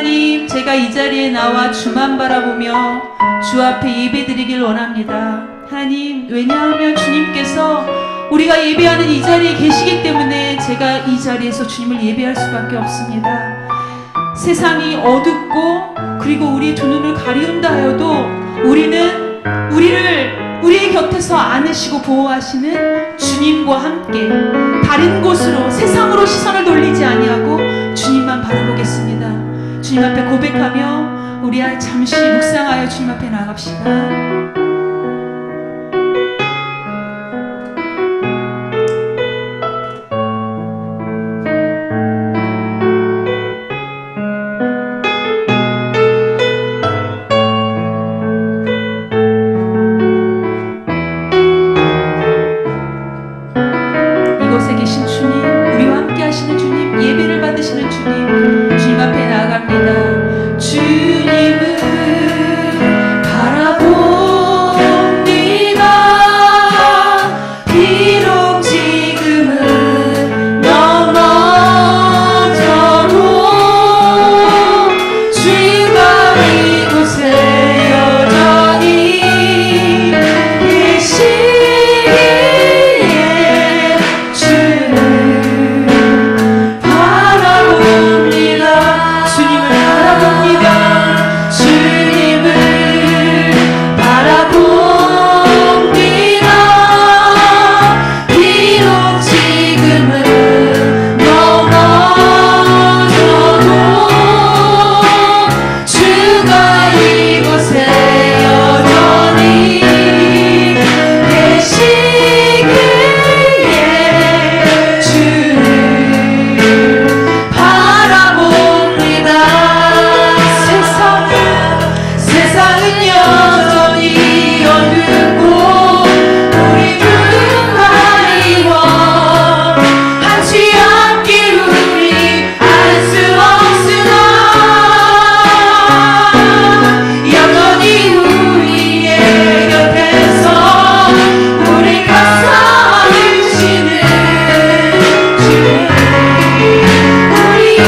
하나님, 제가 이 자리에 나와 주만 바라보며 주 앞에 예배드리길 원합니다. 하나님, 왜냐하면 주님께서 우리가 예배하는 이 자리에 계시기 때문에 제가 이 자리에서 주님을 예배할 수밖에 없습니다. 세상이 어둡고 그리고 우리의 두 눈을 가리운다 하여도 우리는 우리의 곁에서 안으시고 보호하시는 주님과 함께 다른 곳으로, 세상으로 시선을 돌리지 아니하고 주님만 바라보겠습니다. 주님 앞에 고백하며 우리 잠시 묵상하여 주님 앞에 나갑시다. 이곳에 계신 주님, 우리와 함께 하시는 주님, 예배를 받으시는 주님, 주님 앞에 나아갑니다. 주님을 바라봅니다. 비록 지금은 넘어져도 주가 이곳에 여전히 계시기에 주를 바라봅니다. 주님을 바라봅니다. 주님을 바라봅니다. 비록 지금은 넘어져도 주가 이곳에 여전히 계시기에 주를 바라봅니다. 세상은 여전히 어둡고 우리 눈은 가리워 하지 않길 우리 알 수 없으나 여전히 우리의 곁에서 우리 감싸주시는 주님, 우리의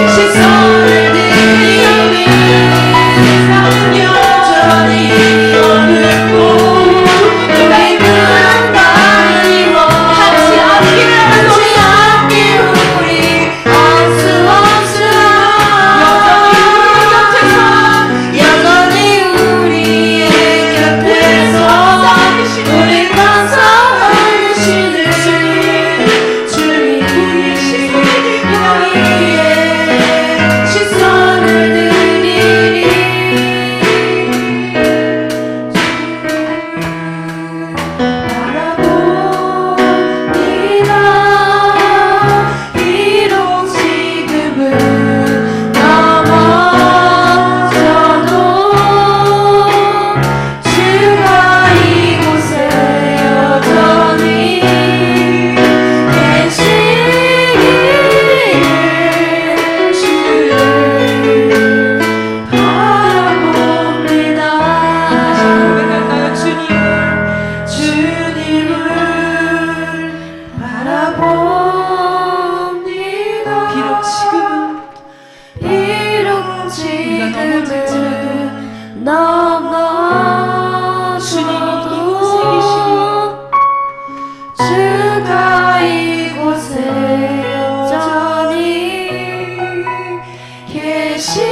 시선을 드리오니 세상은 여전히 어둡고 우리 눈은 가리워 하지 않길 우리 알 수 없으나 여전히 우리의 곁에서 우리 감싸주시는 주님, 우리의 시선을 드리리. 바라봅니다. 비록 지금은 넘어져도 주가 이곳에 여전히 계시기에 주를 바라봅니다. 다시 고백할까요? 주님을 바라봅니다. 비록 지금은 넘어져도 주가 이곳에 여전히 계시기에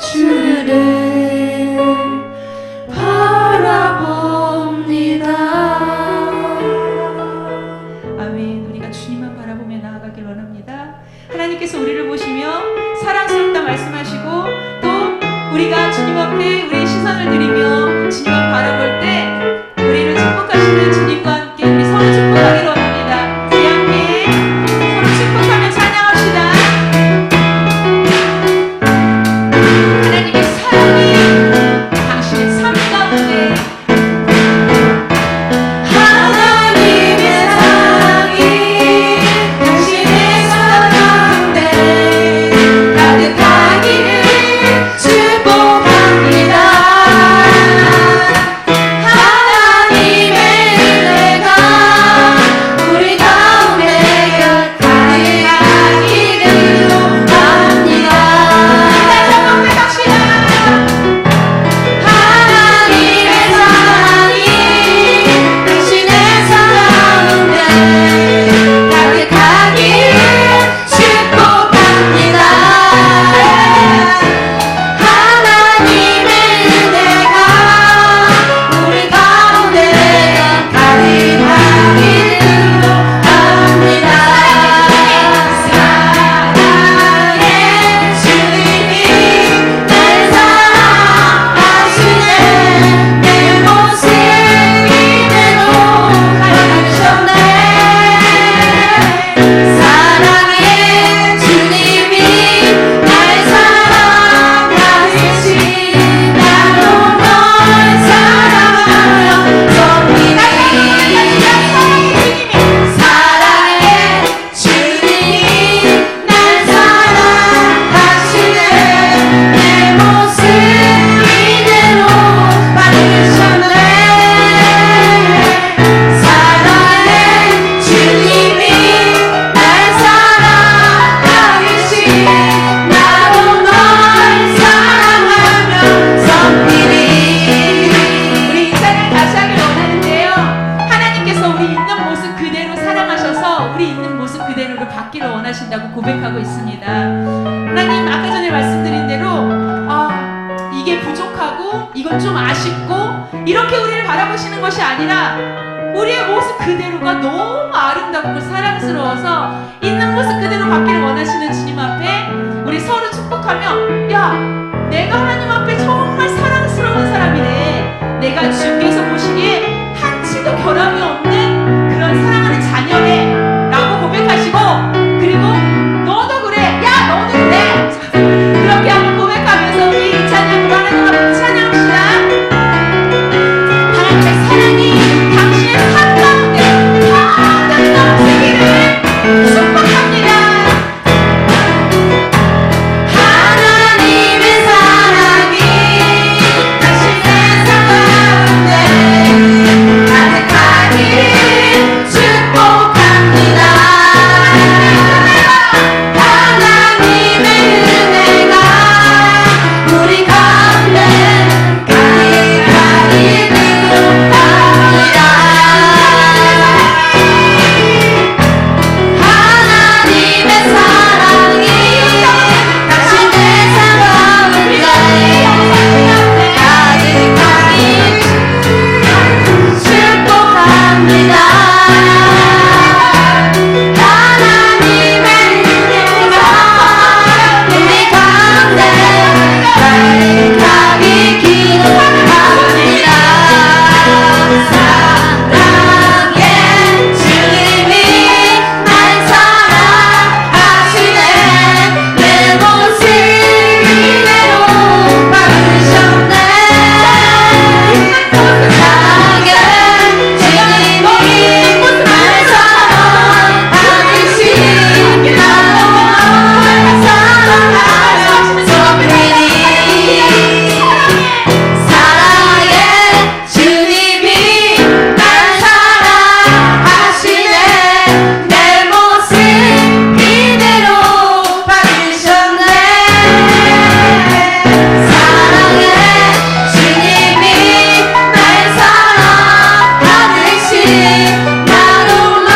주를 바라봅니다. 아멘. 우리가 주님만 바라보며 나아가길 원합니다. 하나님께서 우리를 보시며 사랑스럽다 말씀하시고 또 우리가 주님 앞에 우리의 시선을 드리며 주님을 바라볼 때 우리를 축복하시는 주님과 함께 우리 서로 축복하기를 원합니다. 우리 함께 서로 축복하며 찬양합시다. 하나님의 사랑이 당신의 삶 가운데 하나님의 사랑이 당신의 삶 가운데 가득하기를 축복합니다. 고백하고 있습니다. 하나님, 아까 전에 말씀드린 대로 이게 부족하고 이건 좀 아쉽고 이렇게 우리를 바라보시는 것이 아니라 우리의 모습 그대로가 너무 아름답고 사랑스러워서 있는 모습 그대로 받기를 원하시는 주님 앞에 우리 서로 축복하며, 야, 내가 하나님 앞에 정말 사랑스러운 사람이네, 내가 주께서 보시기에 한치도 결함이 없는 그런 사랑하는 자녀네 라고 고백하시고, 그리고 너도 그래, 야, 너도 그래, 그렇게 한번 고백하면서 우리 이 찬양으로 하나님 앞에 찬양합시다. 하나님의 사랑이 당신의 삶 가운데 가득 넘치기를 축복합니다. 하나님의 사랑이 당신의 삶 가운데 가득하기를 축복합니다. 하나님의 은혜가 우리 가운데 가득하기를 축복합니다. 하나님의 사랑이 당신의 삶 가운데 가득하기를 축복합니다. 하나님의 은혜가 우리 가운데 가득하기 기도합니다. 사랑의 주님이 날 사랑하시네, 내 모습 이대로 바꾸셨네. 사랑의 주님이 날 사랑하시니 나도 사랑하셨으니. 사랑의 주님이 날 사랑하시네, 내 모습 이대로 바꾸셨네. 사랑의 주님이 날 사랑하듯이 나도 널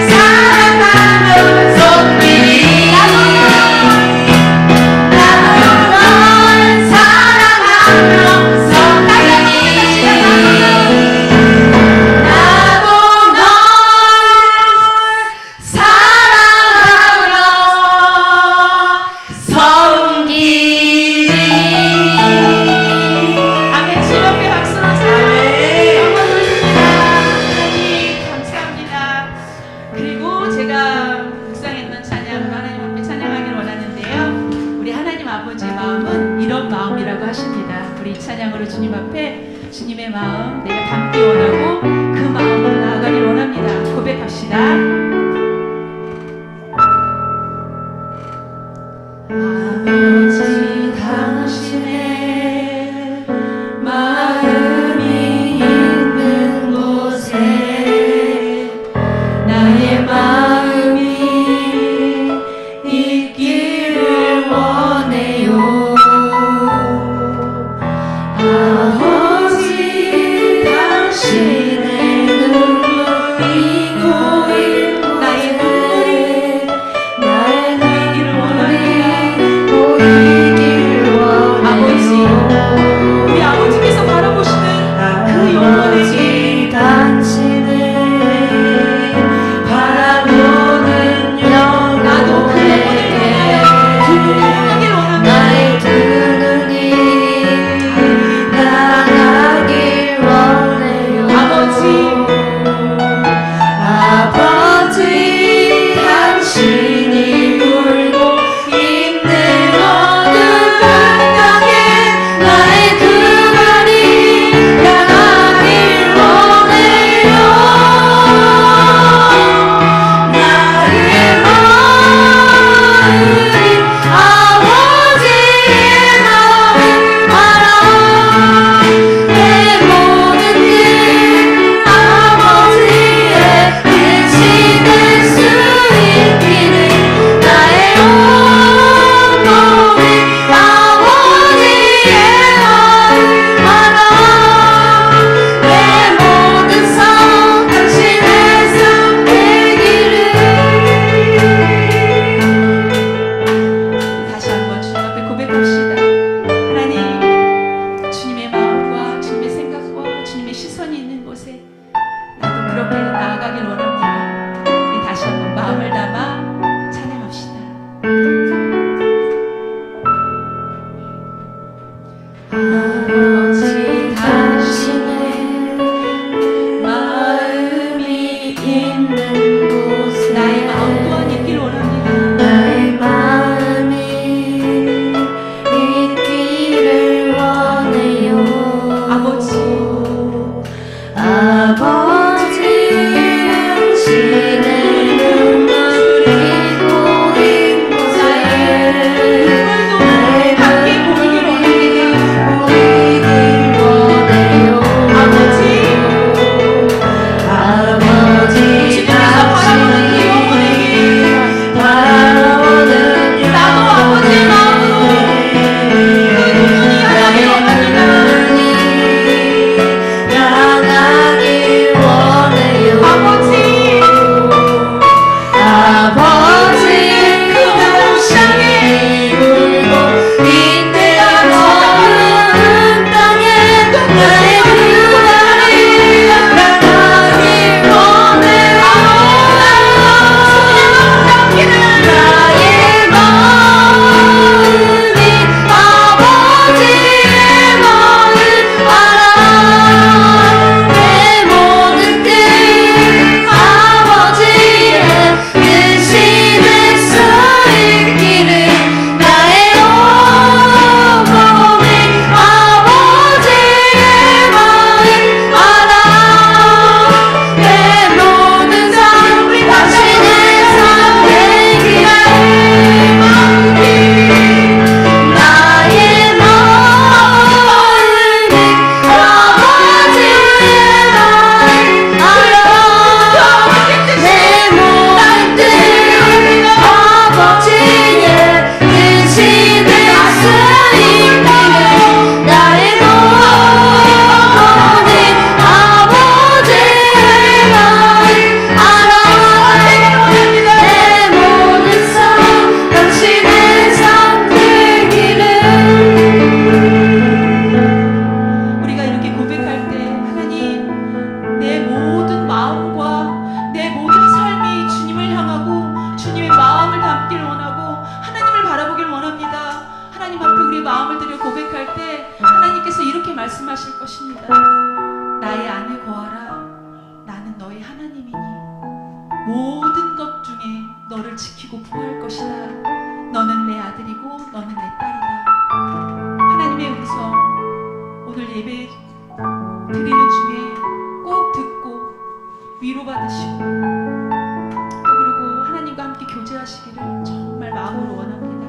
사랑하며 속히 나도 널 사랑하며 속히 나도 널 사랑하며 섬기리. 아멘. 즐겁게 박수로 하나님 감사합니다. 그리고 제가 묵상했던 찬양으로 하나님 앞에 찬양하기를 원하는데요, 우리 하나님 아버지의 마음은 이런 마음이라고 하십니다. 우리 이 찬양으로 주님 앞에 주님의 마음 내가 담기 원하고 그 마음으로 나아가길 원합니다. 고백합시다. 아버지, 당신의 마음이 있는 곳에 나의 마음이 있기를 원해요. 아버지, 당신의 눈물이 고인 아버지 당신의 마음이 있는 곳에 나의 마음 또한 있길 원합니다. 나의 마음이 있기를 원해요. 아버지 아버지 당신의 눈을 잊고 있는 곳에 나의 함께 보이길 원합니다. 보이길 원해요. 아버지 아버지 주님께서 바라보는 그 영혼에게 바라보는 나도 아버지의 마음으로 그 눈이 하나님 원합니다. 향하길 원해요. 아버지 아버지 그 우상에 울고 이때가 머무는 땅에 나의 그날이 향하길 원해요. 나의 마음이 아버지의 마음 알아. 내 모든 뜻 아버지의 뜻이 될 수 있기를 나의 온몸이 아버지의 마음 알아. 내 모든 삶 당신의 삶 되기를 나의 마음이 아버지의 마음 알아. 내 모든 뜻 아버지의 뜻이 될 수 있기를 나의 영혼이 아버지의 마음 알아. 내 모든 삶 당신의 삶 되기를. 우리가 이렇게 고백할 때 하나님 내 모든 마음과 내 모든 삶이 주님을 향하고 주님의 마음을 담길 원하고 하나님을 바라보길 원합니다. 하나님 앞에 우리 마음을 들여 고백할 때 하나님께서 이렇게 말씀하실 것입니다. 나의 안에 거하라. 나는 너의 하나님이니 모든 것 중에 너를 지키고 보호할 것이다. 너는 내 아들이고 너는 내 딸이다. 하나님의 음성 오늘 예배 드리는 중에 꼭 듣고 위로받으시고 또 그리고 하나님과 함께 교제하시기를 정말 마음으로 원합니다.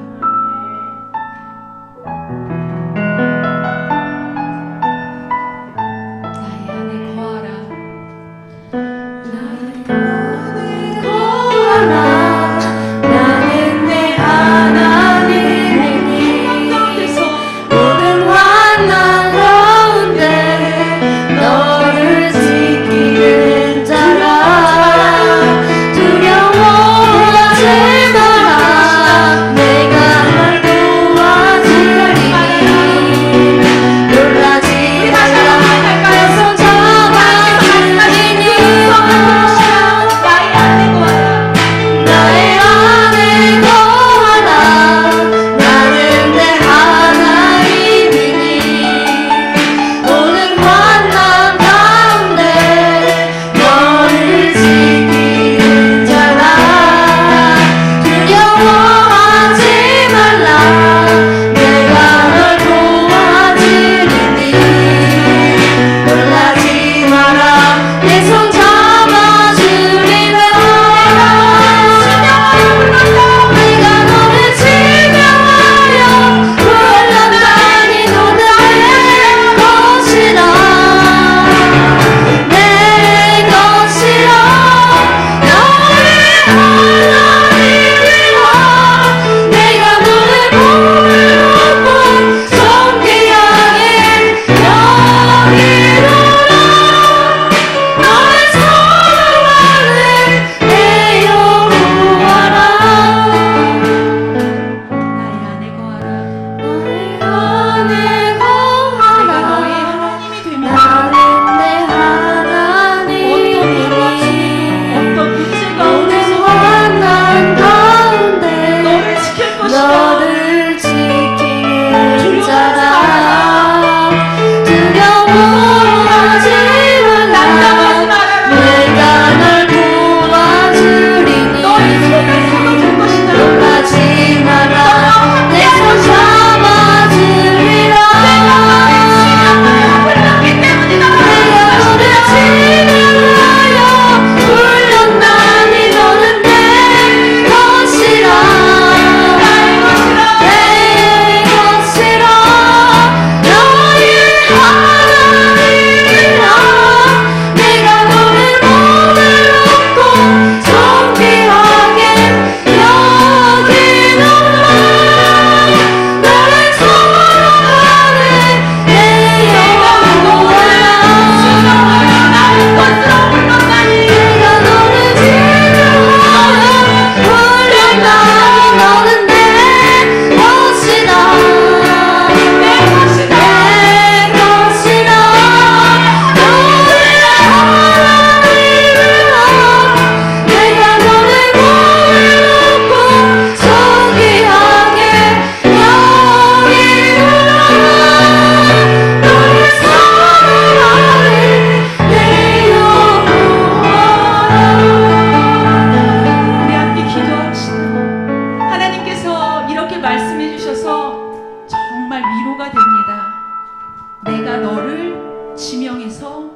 내가 너를 지명해서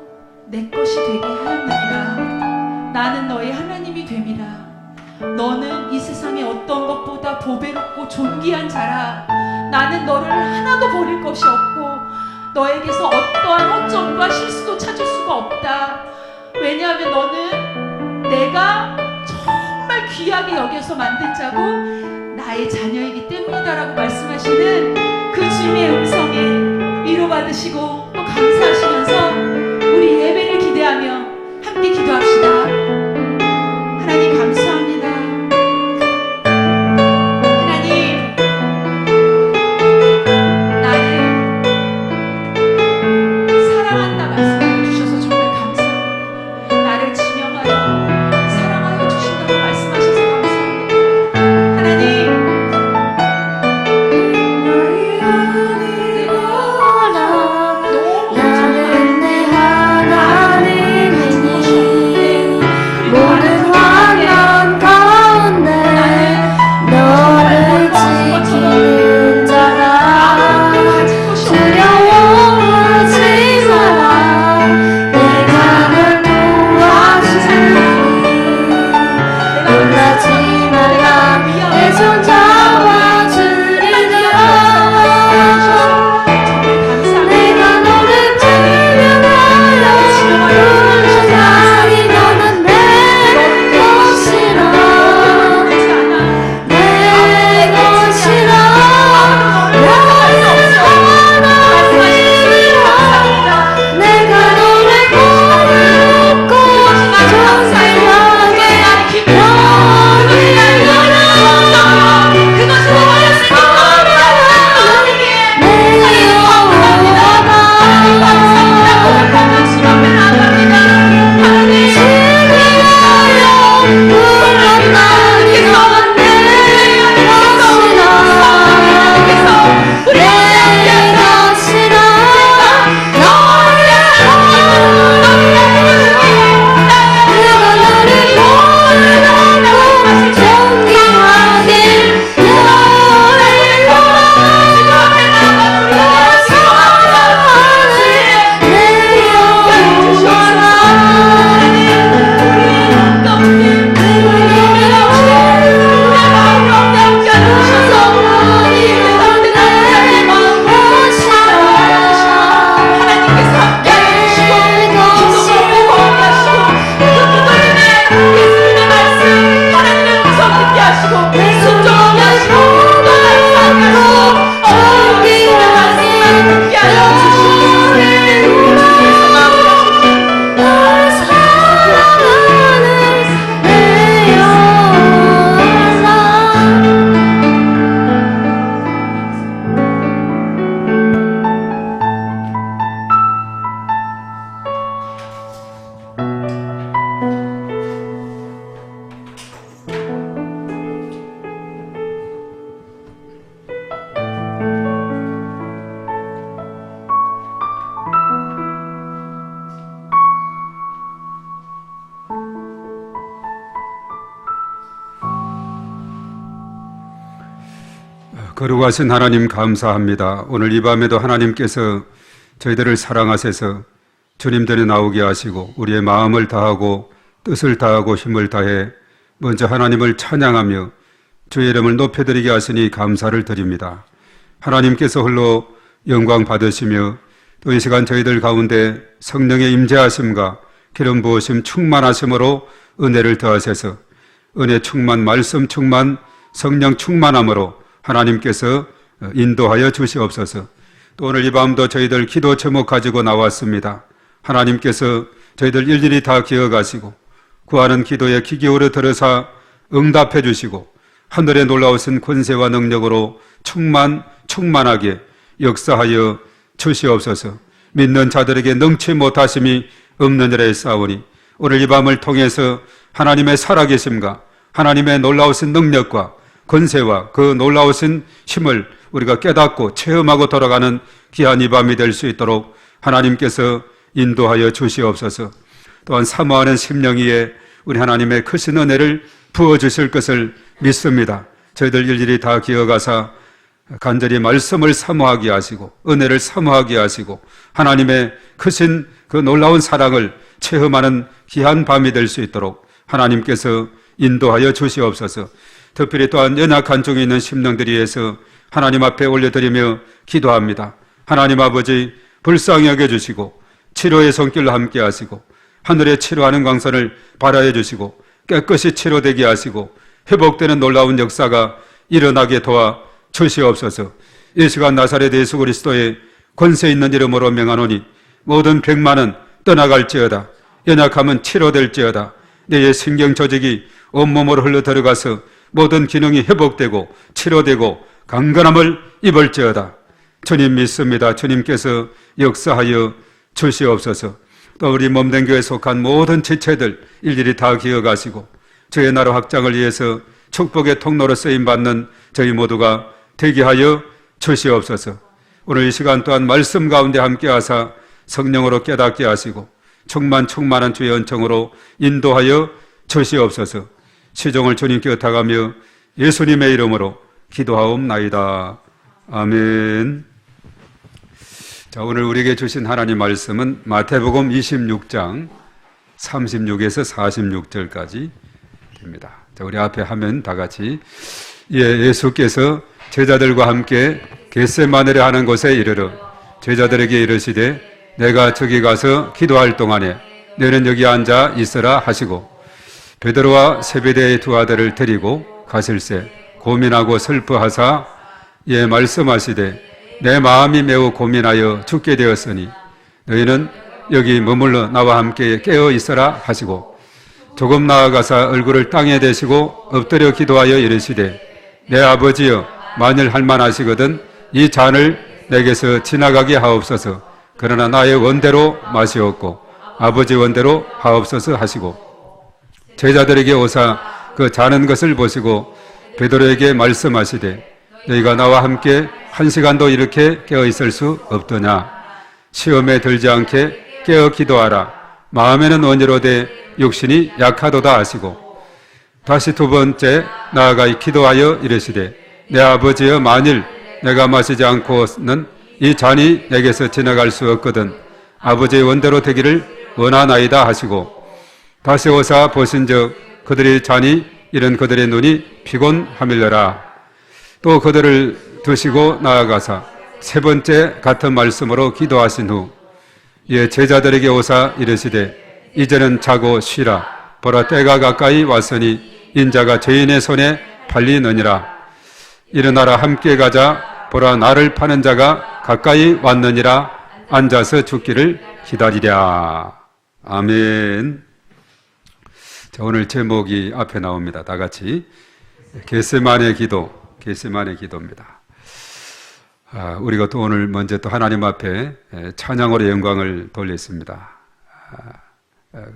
내 것이 되게 하였느니라. 나는 너의 하나님이 됨이라. 너는 이 세상의 어떤 것보다 보배롭고 존귀한 자라. 나는 너를 하나도 버릴 것이 없고 너에게서 어떠한 허점과 실수도 찾을 수가 없다. 왜냐하면 너는 내가 정말 귀하게 여겨서 만든 자고 나의 자녀이기 때문이다라고 말씀하시는 그 주님의 음성에 위로받으시고 또 감사하시면서 우리 예배를 기대하며 함께 기도합시다. 하나님 감사합니다. 하나님, 나를 사랑한다 말씀해 주셔서 정말 감사합니다. 나를 지명하여 사랑하여 주신다고 말씀하셔서 감사합니다. 하나님, 나는 내 하나님이니 모든 환난 가운데 너를 지키는 자라. 두려워하지 마라. 내가 널 도와주리니 놀라지 말라. 내 손 잡아주리라. 내가 너를 지명하여 부르자니 너는 내 것이라. 내 것이라. 나의 하나님이라. 내가 너를 보고 존귀하게 거룩하신 하나님 감사합니다. 오늘 이 밤에도 하나님께서 저희들을 사랑하셔서 주님전에 나오게 하시고 우리의 마음을 다하고 뜻을 다하고 힘을 다해 먼저 하나님을 찬양하며 주의 이름을 높여드리게 하시니 감사를 드립니다. 하나님께서 홀로 영광 받으시며 또 이 시간 저희들 가운데 성령의 임재하심과 기름 부으심 충만하심으로 은혜를 더하셔서 은혜 충만, 말씀 충만, 성령 충만함으로 하나님께서 인도하여 주시옵소서. 또 오늘 이 밤도 저희들 기도 제목 가지고 나왔습니다. 하나님께서 저희들 일일이 다 기억하시고 구하는 기도에 귀 기울여 들으사 응답해 주시고 하늘의 놀라우신 권세와 능력으로 충만하게 역사하여 주시옵소서. 믿는 자들에게 능치 못하심이 없는 일에 싸우니 오늘 이 밤을 통해서 하나님의 살아계심과 하나님의 놀라우신 능력과 권세와 그 놀라우신 힘을 우리가 깨닫고 체험하고 돌아가는 귀한 이 밤이 될 수 있도록 하나님께서 인도하여 주시옵소서. 또한 사모하는 심령 위에 우리 하나님의 크신 은혜를 부어주실 것을 믿습니다. 저희들 일일이 다 기억하사 간절히 말씀을 사모하게 하시고 은혜를 사모하게 하시고 하나님의 크신 그 놀라운 사랑을 체험하는 귀한 밤이 될 수 있도록 하나님께서 인도하여 주시옵소서. 특별히 또한 연약한 중에 있는 심령들을 위해서 하나님 앞에 올려드리며 기도합니다. 하나님 아버지 불쌍히 여겨주시고 치료의 손길로 함께 하시고 하늘에 치료하는 광선을 발하여 주시고 깨끗이 치료되게 하시고 회복되는 놀라운 역사가 일어나게 도와 주시옵소서. 이 시간 나사렛 예수 그리스도의 권세 있는 이름으로 명하노니 모든 병만은 떠나갈지어다. 연약함은 치료될지어다. 내 신경 조직이 온몸으로 흘러 들어가서 모든 기능이 회복되고 치료되고 강건함을 입을지어다. 주님 믿습니다. 주님께서 역사하여 주시옵소서. 또 우리 몸된 교회에 속한 모든 지체들 일일이 다 기억하시고 주의 나라 확장을 위해서 축복의 통로로 쓰임받는 저희 모두가 되게 하여 주시옵소서. 오늘 이 시간 또한 말씀 가운데 함께 하사 성령으로 깨닫게 하시고 충만한 주의 은총으로 인도하여 주시옵소서. 시종을 주님께 의탁하며 예수님의 이름으로 기도하옵나이다. 아멘. 자, 오늘 우리에게 주신 하나님 말씀은 마태복음 26장 36에서 46절까지 됩니다. 자, 우리 앞에 하면 다 같이 예수께서 제자들과 함께 겟세마네를 하는 곳에 이르러 제자들에게 이르시되 내가 저기 가서 기도할 동안에 너는 여기 앉아 있으라 하시고 베드로와 세베대의 두 아들을 데리고 가실새 고민하고 슬퍼하사 말씀하시되 내 마음이 매우 고민하여 죽게 되었으니 너희는 여기 머물러 나와 함께 깨어 있어라 하시고 조금 나아가사 얼굴을 땅에 대시고 엎드려 기도하여 이르시되 내 아버지여 만일 할만하시거든 이 잔을 내게서 지나가게 하옵소서. 그러나 나의 원대로 마시옵고 아버지 원대로 하옵소서 하시고 제자들에게 오사 그 자는 것을 보시고 베드로에게 말씀하시되 너희가 나와 함께 1시간도 이렇게 깨어 있을 수 없더냐. 시험에 들지 않게 깨어 기도하라. 마음에는 원이로되 육신이 약하도다 하시고 다시 두 번째 나아가 기도하여 이르시되 내 아버지여 만일 내가 마시지 않고는 이 잔이 내게서 지나갈 수 없거든 아버지의 원대로 되기를 원하나이다 하시고 다시 오사 보신즉 그들의 잔이 이른 그들의 눈이 피곤하밀려라. 또 그들을 두시고 나아가사 세 번째 같은 말씀으로 기도하신 후 제자들에게 오사 이르시되 이제는 자고 쉬라. 보라 때가 가까이 왔으니 인자가 죄인의 손에 팔리느니라. 일어나라 함께 가자. 보라 나를 파는 자가 가까이 왔느니라. 앉아서 죽기를 기다리랴. 아멘. 자, 오늘 제목이 앞에 나옵니다. 다 같이 겟세마네 기도입니다. 우리가 또 오늘 먼저 또 하나님 앞에 찬양으로 영광을 돌렸습니다.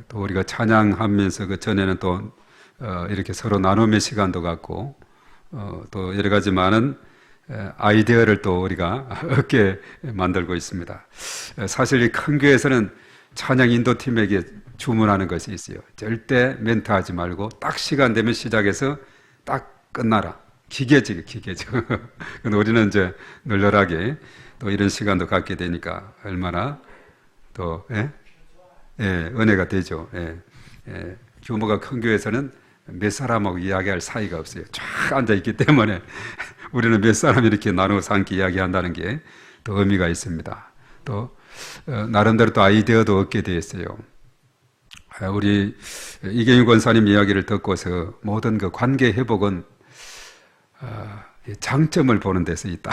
또 우리가 찬양하면서 그 전에는 또 이렇게 서로 나눔의 시간도 갖고 또 여러 가지 많은 아이디어를 또 우리가 얻게 만들고 있습니다. 사실 이 큰 교회에서는 찬양 인도팀에게 주문하는 것이 있어요. 절대 멘트하지 말고 딱 시간 되면 시작해서 딱 끝나라. 기계적. 근데 우리는 이제 널널하게 또 이런 시간도 갖게 되니까 얼마나 또 은혜가 되죠. 규모가 큰 교회에서는 몇 사람하고 이야기할 사이가 없어요. 쫙 앉아 있기 때문에 우리는 몇 사람 이렇게 나누어서 함께 이야기한다는 게 또 의미가 있습니다. 또 나름대로 또 아이디어도 얻게 되었어요. 우리 이경윤 권사님 이야기를 듣고서 모든 그 관계 회복은 장점을 보는 데서 있다.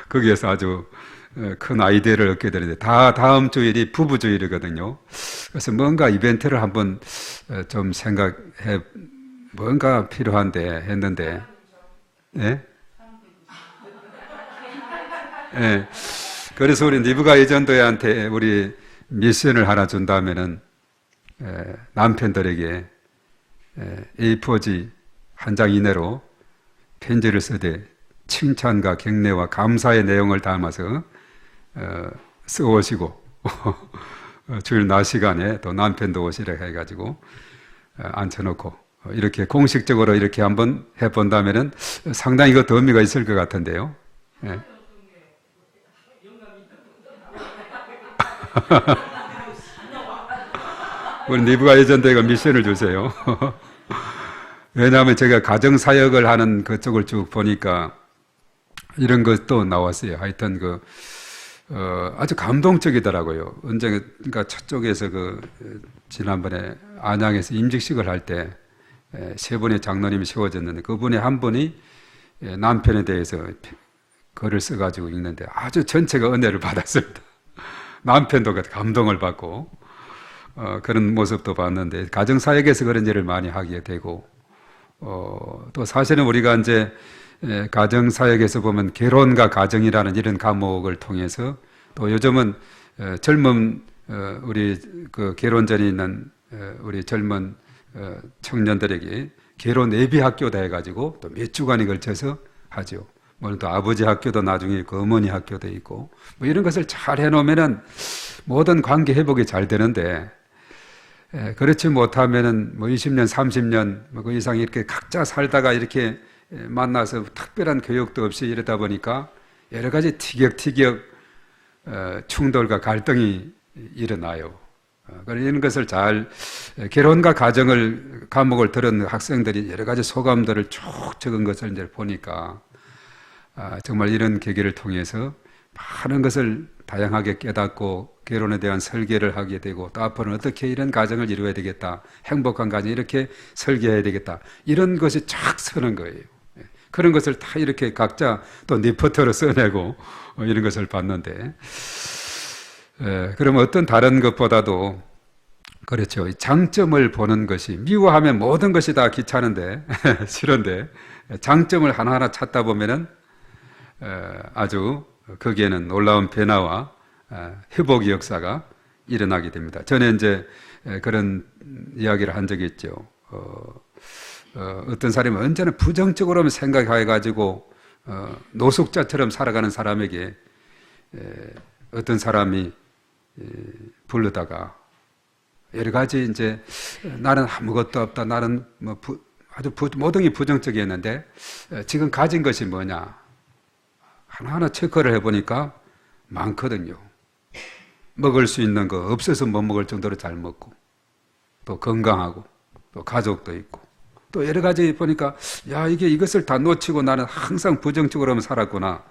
거기에서 아주 큰 아이디어를 얻게 되는데 다음 주일이 부부주일이거든요. 그래서 뭔가 이벤트를 한번 좀 생각해 뭔가 필요한데 했는데 그래서 우리 리브가 에전더한테 우리 미션을 하나 준다면은 남편들에게 A4지 한 장 이내로 편지를 쓰되 칭찬과 격려와 감사의 내용을 담아서 쓰오시고 주일 낮 시간에 또 남편도 오시라 해가지고 앉혀놓고 이렇게 공식적으로 이렇게 한번 해본다면은 상당히 그 의미가 있을 것 같은데요. 예. 우리 니브가 예전대가 미션을 주세요. 왜냐하면 제가 가정사역을 하는 그쪽을 쭉 보니까 이런 것도 나왔어요. 하여튼 아주 감동적이더라고요. 그러니까 저쪽에서 지난번에 안양에서 임직식을 할 때 세 분의 장로님이 세워졌는데 그분의 한 분이 남편에 대해서 글을 써가지고 읽는데 아주 전체가 은혜를 받았습니다. 남편도 감동을 받고 그런 모습도 봤는데 가정사역에서 그런 일을 많이 하게 되고 또 사실은 우리가 이제 가정사역에서 보면 결혼과 가정이라는 이런 과목을 통해서 또 요즘은 젊은 우리 결혼 전에 있는 우리 젊은 청년들에게 결혼 예비 학교다 해가지고 또 몇 주간에 걸쳐서 하죠. 물론 또 아버지 학교도 나중에 있고 어머니 학교도 있고 뭐 이런 것을 잘 해놓으면은 모든 관계 회복이 잘 되는데 그렇지 못하면은 뭐 20년, 30년 뭐 그 이상 이렇게 각자 살다가 이렇게 만나서 특별한 교육도 없이 이러다 보니까 여러 가지 티격태격 충돌과 갈등이 일어나요. 이런 것을 잘 결혼과 가정을 과목을 들은 학생들이 여러 가지 소감들을 쭉 적은 것을 이제 보니까 정말 이런 계기를 통해서 많은 것을 다양하게 깨닫고 결혼에 대한 설계를 하게 되고 또 앞으로는 어떻게 이런 가정을 이루어야 되겠다, 행복한 가정 이렇게 설계해야 되겠다 이런 것이 쫙 서는 거예요. 그런 것을 다 이렇게 각자 또 리포트로 써내고 이런 것을 봤는데 그러면 어떤 다른 것보다도 그렇죠. 장점을 보는 것이 미워하면 모든 것이 다 귀찮은데 싫은데 장점을 하나하나 찾다 보면은 아주 거기에는 놀라운 변화와 회복의 역사가 일어나게 됩니다. 전에 이제 그런 이야기를 한 적이 있죠. 어떤 사람이 언제나 부정적으로만 생각해가지고 노숙자처럼 살아가는 사람에게 어떤 사람이 부르다가 여러 가지 이제 나는 아무것도 없다. 나는 뭐 아주 모든 게 부정적이었는데 지금 가진 것이 뭐냐? 하나하나 체크를 해보니까 많거든요. 먹을 수 있는 거 없어서 못 먹을 정도로 잘 먹고 또 건강하고 또 가족도 있고 또 여러 가지 보니까 야 이것을 다 놓치고 나는 항상 부정적으로만 살았구나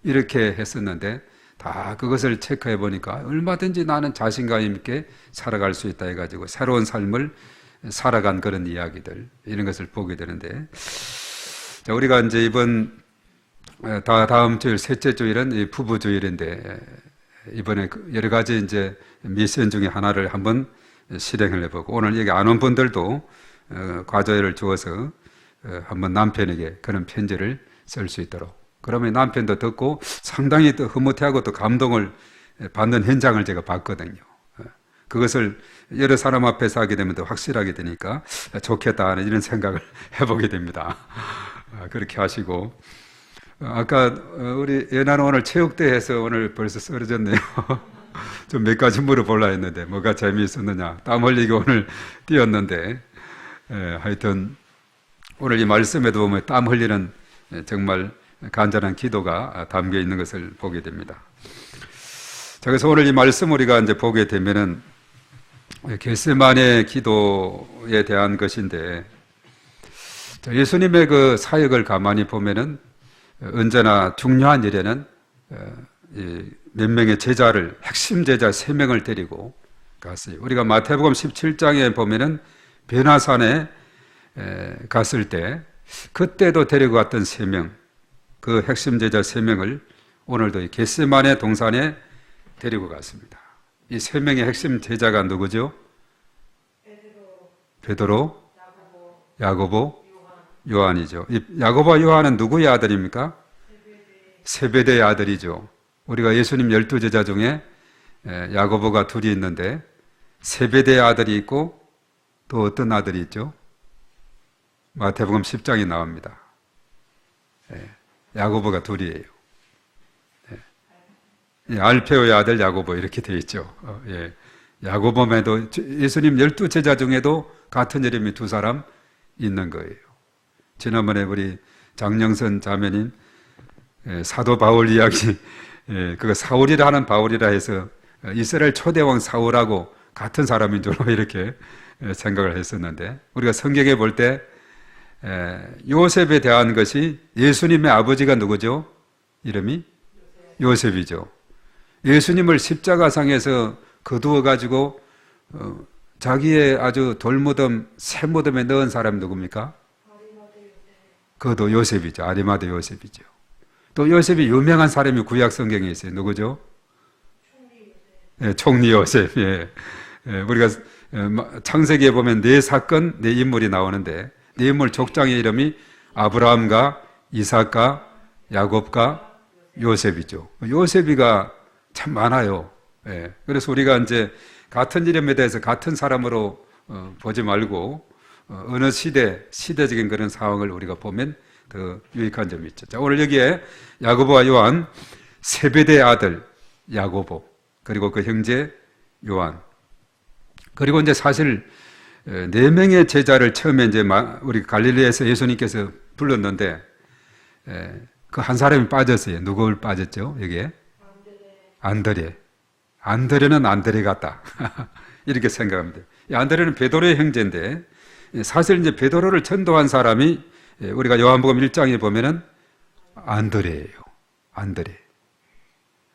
이렇게 했었는데 다 그것을 체크해 보니까 얼마든지 나는 자신감 있게 살아갈 수 있다 해가지고 새로운 삶을 살아간 그런 이야기들 이런 것을 보게 되는데 자, 우리가 이제 이번 다음 주일 셋째 주일은 부부 주일인데 이번에 여러 가지 이제 미션 중에 하나를 한번 실행을 해보고 오늘 여기 안 온 분들도 과제를 주어서 한번 남편에게 그런 편지를 쓸 수 있도록 그러면 남편도 듣고 상당히 또 흐뭇해하고 또 감동을 받는 현장을 제가 봤거든요. 그것을 여러 사람 앞에서 하게 되면 더 확실하게 되니까 좋겠다 하는 이런 생각을 해보게 됩니다. 그렇게 하시고 아까 우리 예나는 오늘 체육대회에서 오늘 벌써 쓰러졌네요. 좀 몇 가지 물어보려 했는데 뭐가 재미있었느냐 땀 흘리고 오늘 뛰었는데 하여튼 오늘 이 말씀에도 보면 땀 흘리는 정말 간절한 기도가 담겨 있는 것을 보게 됩니다. 자, 그래서 오늘 이 말씀 우리가 이제 보게 되면은 겟세마네 기도에 대한 것인데 예수님의 그 사역을 가만히 보면은 언제나 중요한 일에는 몇 명의 제자를 핵심 제자 3명을 데리고 갔어요. 우리가 마태복음 17장에 보면은 변화산에 갔을 때 그때도 데리고 갔던 3명 그 핵심 제자 3명을 오늘도 겟세마네 동산에 데리고 갔습니다. 이 3명의 핵심 제자가 누구죠? 베드로, 야고보, 요한이죠. 이 야고보와 요한은 누구의 아들입니까? 세베대의 아들이죠. 우리가 예수님 12제자 중에 야고보가 둘이 있는데 세베대의 아들이 있고 또 어떤 아들이 있죠? 마태복음 10장에 나옵니다. 야고보가 둘이에요. 알페오의 아들 야고보 이렇게 되어 있죠. 야고보에도 예수님 12제자 중에도 같은 이름이 2사람 있는 거예요. 지난번에 우리 장영선 자매님 사도 바울 이야기, 그거 사울이라 하는 바울이라 해서 이스라엘 초대왕 사울하고 같은 사람인 줄 이렇게 생각을 했었는데, 우리가 성경에 볼 때 요셉에 대한 것이, 예수님의 아버지가 누구죠? 이름이 요셉이죠. 예수님을 십자가상에서 거두어 가지고 자기의 아주 돌무덤, 쇠무덤에 넣은 사람이 누굽니까? 그것도 요셉이죠. 아리마대 요셉이죠. 또 요셉이 유명한 사람이 구약 성경에 있어요. 누구죠? 총리 요셉. 예. 우리가 창세기에 보면 네 사건, 네 인물이 나오는데, 네 인물 족장의 이름이 아브라함과 이삭과 야곱과 요셉이죠. 요셉이가 참 많아요. 예. 그래서 우리가 이제 같은 이름에 대해서 같은 사람으로 보지 말고 어느 시대적인 그런 상황을 우리가 보면 더 유익한 점이 있죠. 자, 오늘 여기에 야고보와 요한, 세베대의 아들 야고보, 그리고 그 형제 요한, 그리고 이제 사실 4명의 제자를 처음에 이제 우리 갈릴리에서 예수님께서 불렀는데 그 한 사람이 빠졌어요. 누구 빠졌죠? 여기에? 안드레. 안드레는 안드레 같다. 이렇게 생각합니다. 이 안드레는 베드로의 형제인데, 사실 이제 베드로를 전도한 사람이 우리가 요한복음 1장에 보면은 안드레예요. 안드레.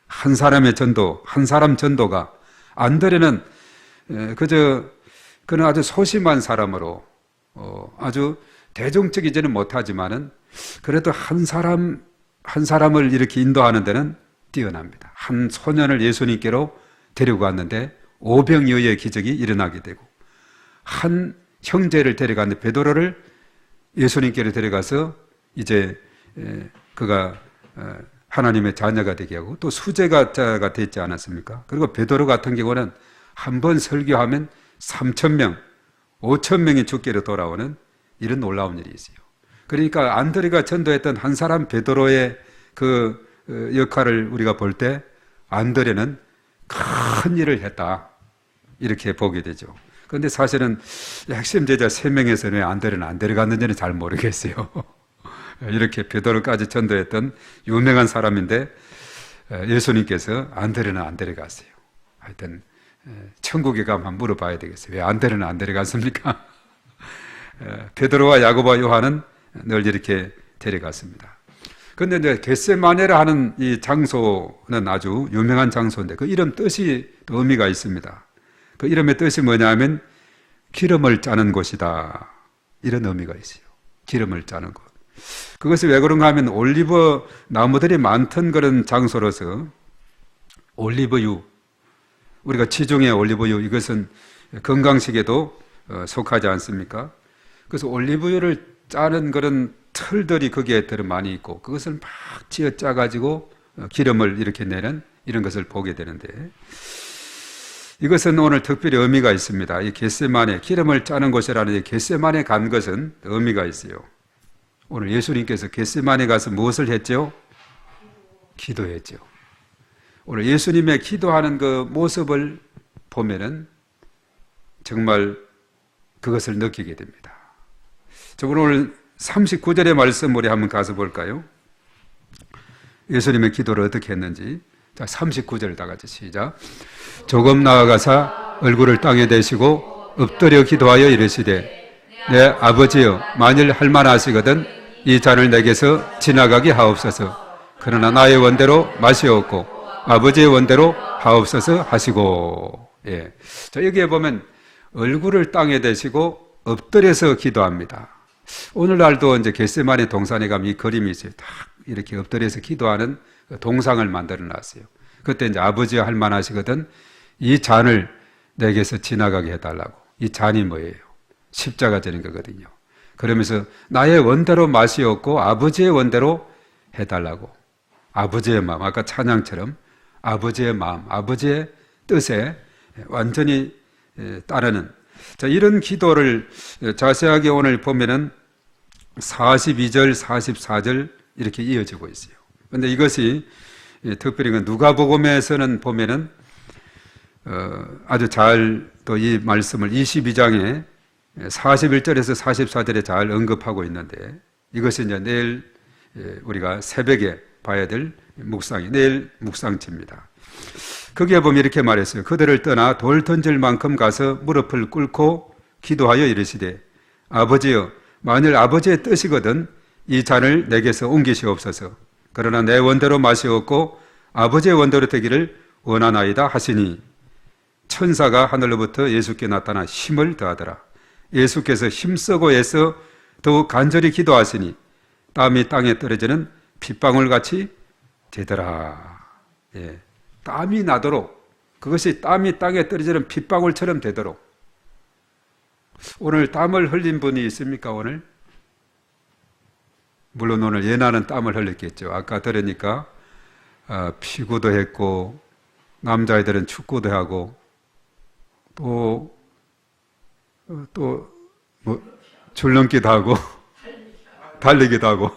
한 사람의 전도, 한 사람 전도가, 안드레는 그는 아주 소심한 사람으로 아주 대중적이지는 못하지만은 그래도 한 사람을 이렇게 인도하는 데는 뛰어납니다. 한 소년을 예수님께로 데리고 갔는데 오병이어의 기적이 일어나게 되고, 한 형제를 데려갔는데 베드로를 예수님께로 데려가서 이제 그가 하나님의 자녀가 되게 하고, 또 수제자가 됐지 않았습니까? 그리고 베드로 같은 경우는 한 번 설교하면 3,000명, 5,000명이 죽게로 돌아오는 이런 놀라운 일이 있어요. 그러니까 안드레가 전도했던 한 사람 베드로의 그 역할을 우리가 볼 때 안드레는 큰 일을 했다, 이렇게 보게 되죠. 그런데 사실은 핵심 제자 3명에서 왜 안드레는 안 데려갔는지는 잘 모르겠어요. 이렇게 베드로까지 전도했던 유명한 사람인데 예수님께서 안드레는 안 데려갔어요. 하여튼 천국에 가면 한번 물어봐야 되겠어요. 왜 안드레는 안 데려갔습니까? 베드로와 야고보와 요한은 늘 이렇게 데려갔습니다. 그런데 이제 겟세마네라 하는 이 장소는 아주 유명한 장소인데, 그 이름 뜻이 또 의미가 있습니다. 그 이름의 뜻이 뭐냐면 기름을 짜는 곳이다, 이런 의미가 있어요. 기름을 짜는 곳. 그것이 왜 그런가 하면 올리브 나무들이 많던 그런 장소로서 올리브유, 우리가 지중해 올리브유, 이것은 건강식에도 속하지 않습니까? 그래서 올리브유를 짜는 그런 틀들이 거기에 많이 있고, 그것을 막 쥐어 짜가지고 기름을 이렇게 내는 이런 것을 보게 되는데, 이것은 오늘 특별히 의미가 있습니다. 이 겟세마네, 기름을 짜는 곳이라는 이 겟세마네 간 것은 의미가 있어요. 오늘 예수님께서 겟세마네 가서 무엇을 했죠? 기도했죠. 오늘 예수님의 기도하는 그 모습을 보면은 정말 그것을 느끼게 됩니다. 저 오늘 39절의 말씀 우리 한번 가서 볼까요? 예수님의 기도를 어떻게 했는지. 자, 39절 다 같이 시작. 조금 나아가사 얼굴을 땅에 대시고 엎드려 기도하여 이르시되, 내 아버지여, 만일 할만하시거든 이 잔을 내게서 지나가게 하옵소서. 그러나 나의 원대로 마시옵고 아버지의 원대로 하옵소서 하시고. 예. 자, 여기에 보면 얼굴을 땅에 대시고 엎드려서 기도합니다. 오늘날도 이제 겟세마네 동산에 가면 이 그림이 있어요. 딱 이렇게 엎드려서 기도하는 동상을 만들어 놨어요. 그때 이제 아버지가 할 만하시거든 이 잔을 내게서 지나가게 해달라고. 이 잔이 뭐예요? 십자가 되는 거거든요. 그러면서 나의 원대로 마시옵고 아버지의 원대로 해달라고. 아버지의 마음, 아까 찬양처럼 아버지의 마음, 아버지의 뜻에 완전히 따르는, 자, 이런 기도를 자세하게 오늘 보면은 42절, 44절 이렇게 이어지고 있어요. 그런데 이것이 특별히 누가복음에서는 보면은 아주 잘 또 이 말씀을 22장에 41절에서 44절에 잘 언급하고 있는데 이것이 이제 내일 우리가 새벽에 봐야 될 묵상이 내일 묵상집니다. 거기에 보면 이렇게 말했어요. 그들을 떠나 돌 던질 만큼 가서 무릎을 꿇고 기도하여 이르시되 아버지여 만일 아버지의 뜻이거든 이 잔을 내게서 옮기시옵소서. 그러나 내 원대로 마시옵고 아버지의 원대로 되기를 원하나이다 하시니 천사가 하늘로부터 예수께 나타나 힘을 더하더라. 예수께서 힘쓰고 애써 더욱 간절히 기도하시니 땀이 땅에 떨어지는 핏방울같이 되더라. 예, 땀이 나도록 그것이 땀이 땅에 떨어지는 핏방울처럼 되도록. 오늘 땀을 흘린 분이 있습니까? 오늘? 물론 오늘 예나는 땀을 흘렸겠죠. 아까 들으니까 피구도 했고 남자애들은 축구도 하고 또 뭐 줄넘기도 하고 달리기도 하고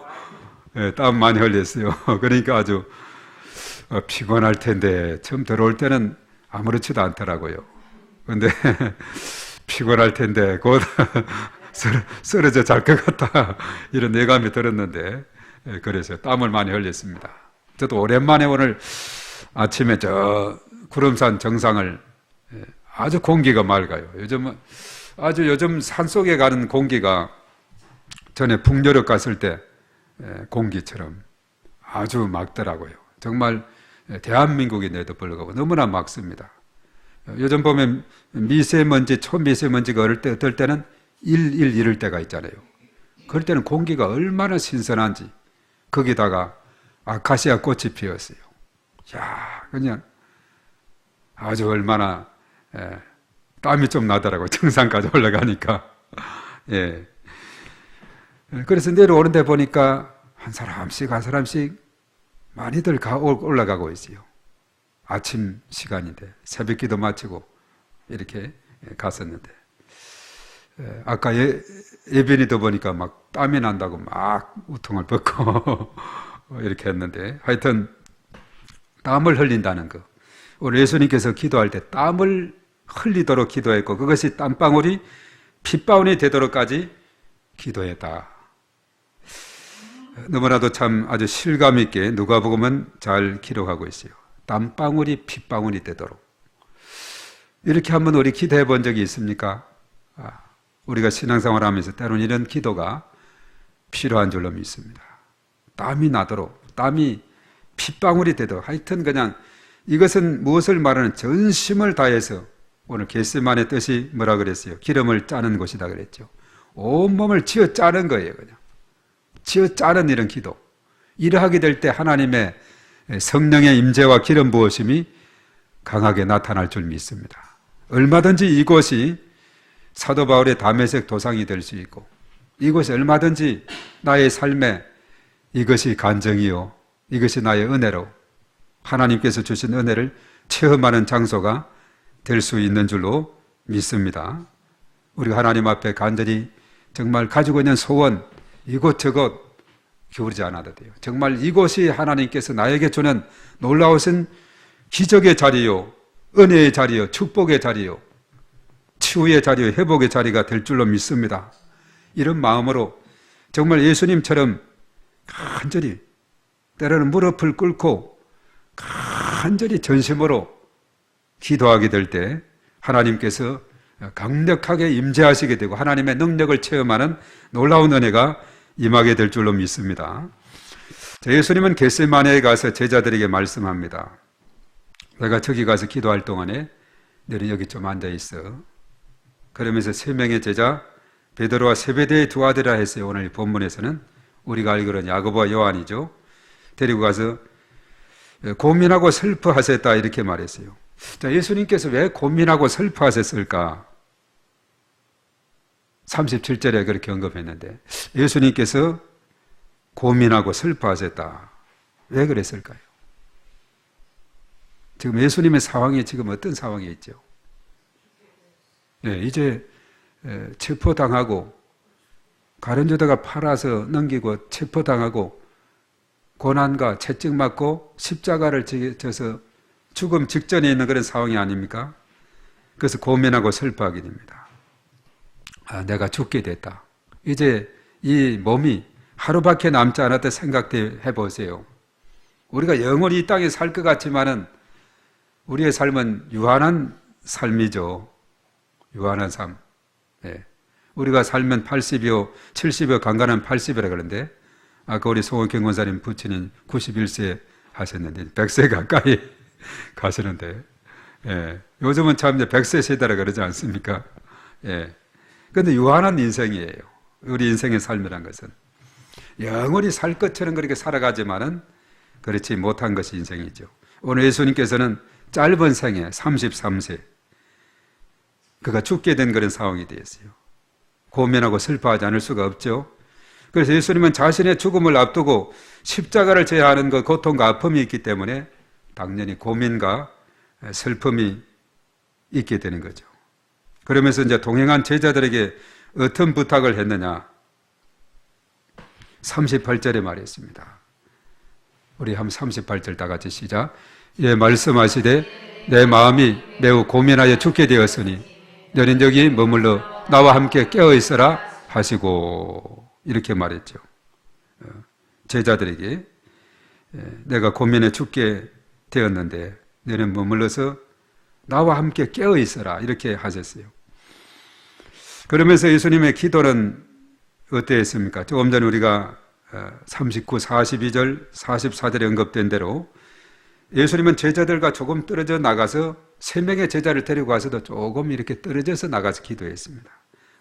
예, 땀 많이 흘렸어요. 그러니까 아주 피곤할 텐데 처음 들어올 때는 아무렇지도 않더라고요. 그런데 피곤할 텐데 곧 쓰러져 잘 것 같다 이런 예감이 들었는데 그래서 땀을 많이 흘렸습니다. 저도 오랜만에 오늘 아침에 저 구름산 정상을 아주 공기가 맑아요. 요즘 산속에 가는 공기가 전에 북유럽 갔을 때 공기처럼 아주 맑더라고요. 정말 대한민국인데도 불구하고 너무나 맑습니다. 요즘 보면 미세먼지, 초미세먼지가 어떨 때는 1 이럴 때가 있잖아요. 그럴 때는 공기가 얼마나 신선한지 거기다가 아카시아 꽃이 피었어요. 야, 그냥 아주 얼마나 땀이 좀 나더라고요. 정상까지 올라가니까. 예. 그래서 내려오는데 보니까 한 사람씩 많이들 올라가고 있어요. 아침 시간인데 새벽 기도 마치고 이렇게 갔었는데 아까 예빈이도 보니까 막 땀이 난다고 막 우통을 벗고 이렇게 했는데 하여튼 땀을 흘린다는 거. 우리 예수님께서 기도할 때 땀을 흘리도록 기도했고 그것이 땀방울이 핏방울이 되도록까지 기도했다. 너무나도 참 아주 실감 있게 누가복음은 잘 기록하고 있어요. 땀방울이 핏방울이 되도록. 이렇게 한번 우리 기도해 본 적이 있습니까? 우리가 신앙생활 하면서 때로는 이런 기도가 필요한 줄로 믿습니다. 땀이 나도록, 땀이 핏방울이 되도록. 하여튼 그냥 이것은 무엇을 말하는 전심을 다해서 오늘 겟세마네 뜻이 뭐라 그랬어요? 기름을 짜는 곳이다 그랬죠. 온몸을 쥐어 짜는 거예요. 그냥 쥐어 짜는 이런 기도. 이러하게 될 때 하나님의 성령의 임재와 기름 부으심이 강하게 나타날 줄 믿습니다. 얼마든지 이곳이 사도 바울의 다메섹 도상이 될 수 있고 이곳이 얼마든지 나의 삶에 이것이 간정이요 이것이 나의 은혜로 하나님께서 주신 은혜를 체험하는 장소가 될 수 있는 줄로 믿습니다. 우리가 하나님 앞에 간절히 정말 가지고 있는 소원 이곳저곳 기울이지 않아도 돼요. 정말 이곳이 하나님께서 나에게 주는 놀라우신 기적의 자리요 은혜의 자리요 축복의 자리요 치유의 자리요 회복의 자리가 될 줄로 믿습니다. 이런 마음으로 정말 예수님처럼 간절히 때로는 무릎을 꿇고 간절히 전심으로 기도하게 될 때 하나님께서 강력하게 임재하시게 되고 하나님의 능력을 체험하는 놀라운 은혜가 임하게 될 줄로 믿습니다. 예수님은 겟세마네에 가서 제자들에게 말씀합니다. 내가 저기 가서 기도할 동안에 너는 여기 좀 앉아 있어. 그러면서 3명의 제자 베드로와 세베대의 두 아들이라 했어요. 오늘 본문에서는 우리가 알기로는 야고보와 요한이죠. 데리고 가서 고민하고 슬퍼하셨다 이렇게 말했어요. 자, 예수님께서 왜 고민하고 슬퍼하셨을까? 37절에 그렇게 언급했는데 예수님께서 고민하고 슬퍼하셨다. 왜 그랬을까요? 지금 예수님의 상황이 지금 어떤 상황에 있죠? 네, 이제 체포당하고 가룟유다가 팔아서 넘기고 체포당하고 고난과 채찍 맞고 십자가를 져서 죽음 직전에 있는 그런 상황이 아닙니까? 그래서 고민하고 슬퍼하게 됩니다. 내가 죽게 됐다. 이제 이 몸이 하루밖에 남지 않았다 생각해 보세요. 우리가 영원히 이 땅에 살 것 같지만은 우리의 삶은 유한한 삶이죠. 유한한 삶. 예. 우리가 살면 80이요, 70이요, 강간은 80이라 그러는데, 아까 우리 송원경 권사님 부친인 91세 하셨는데, 100세 가까이 가시는데, 예. 요즘은 참 이제 100세 세대라 그러지 않습니까? 예. 근데 유한한 인생이에요. 우리 인생의 삶이란 것은. 영원히 살 것처럼 그렇게 살아가지만은 그렇지 못한 것이 인생이죠. 오늘 예수님께서는 짧은 생에 33세, 그가 죽게 된 그런 상황이 되었어요. 고민하고 슬퍼하지 않을 수가 없죠. 그래서 예수님은 자신의 죽음을 앞두고 십자가를 져야 하는 그 고통과 아픔이 있기 때문에 당연히 고민과 슬픔이 있게 되는 거죠. 그러면서 이제 동행한 제자들에게 어떤 부탁을 했느냐? 38절에 말했습니다. 우리 한번 38절 다 같이 시작. 예, 말씀하시되 내 마음이 매우 고민하여 죽게 되었으니 너는 여기 머물러 나와 함께 깨어 있어라 하시고, 이렇게 말했죠. 제자들에게 내가 고민에 죽게 되었는데 너는 머물러서 나와 함께 깨어 있어라, 이렇게 하셨어요. 그러면서 예수님의 기도는 어땠습니까? 조금 전에 우리가 39, 42절, 44절에 언급된 대로 예수님은 제자들과 조금 떨어져 나가서 3명의 제자를 데리고 와서도 조금 이렇게 떨어져서 나가서 기도했습니다.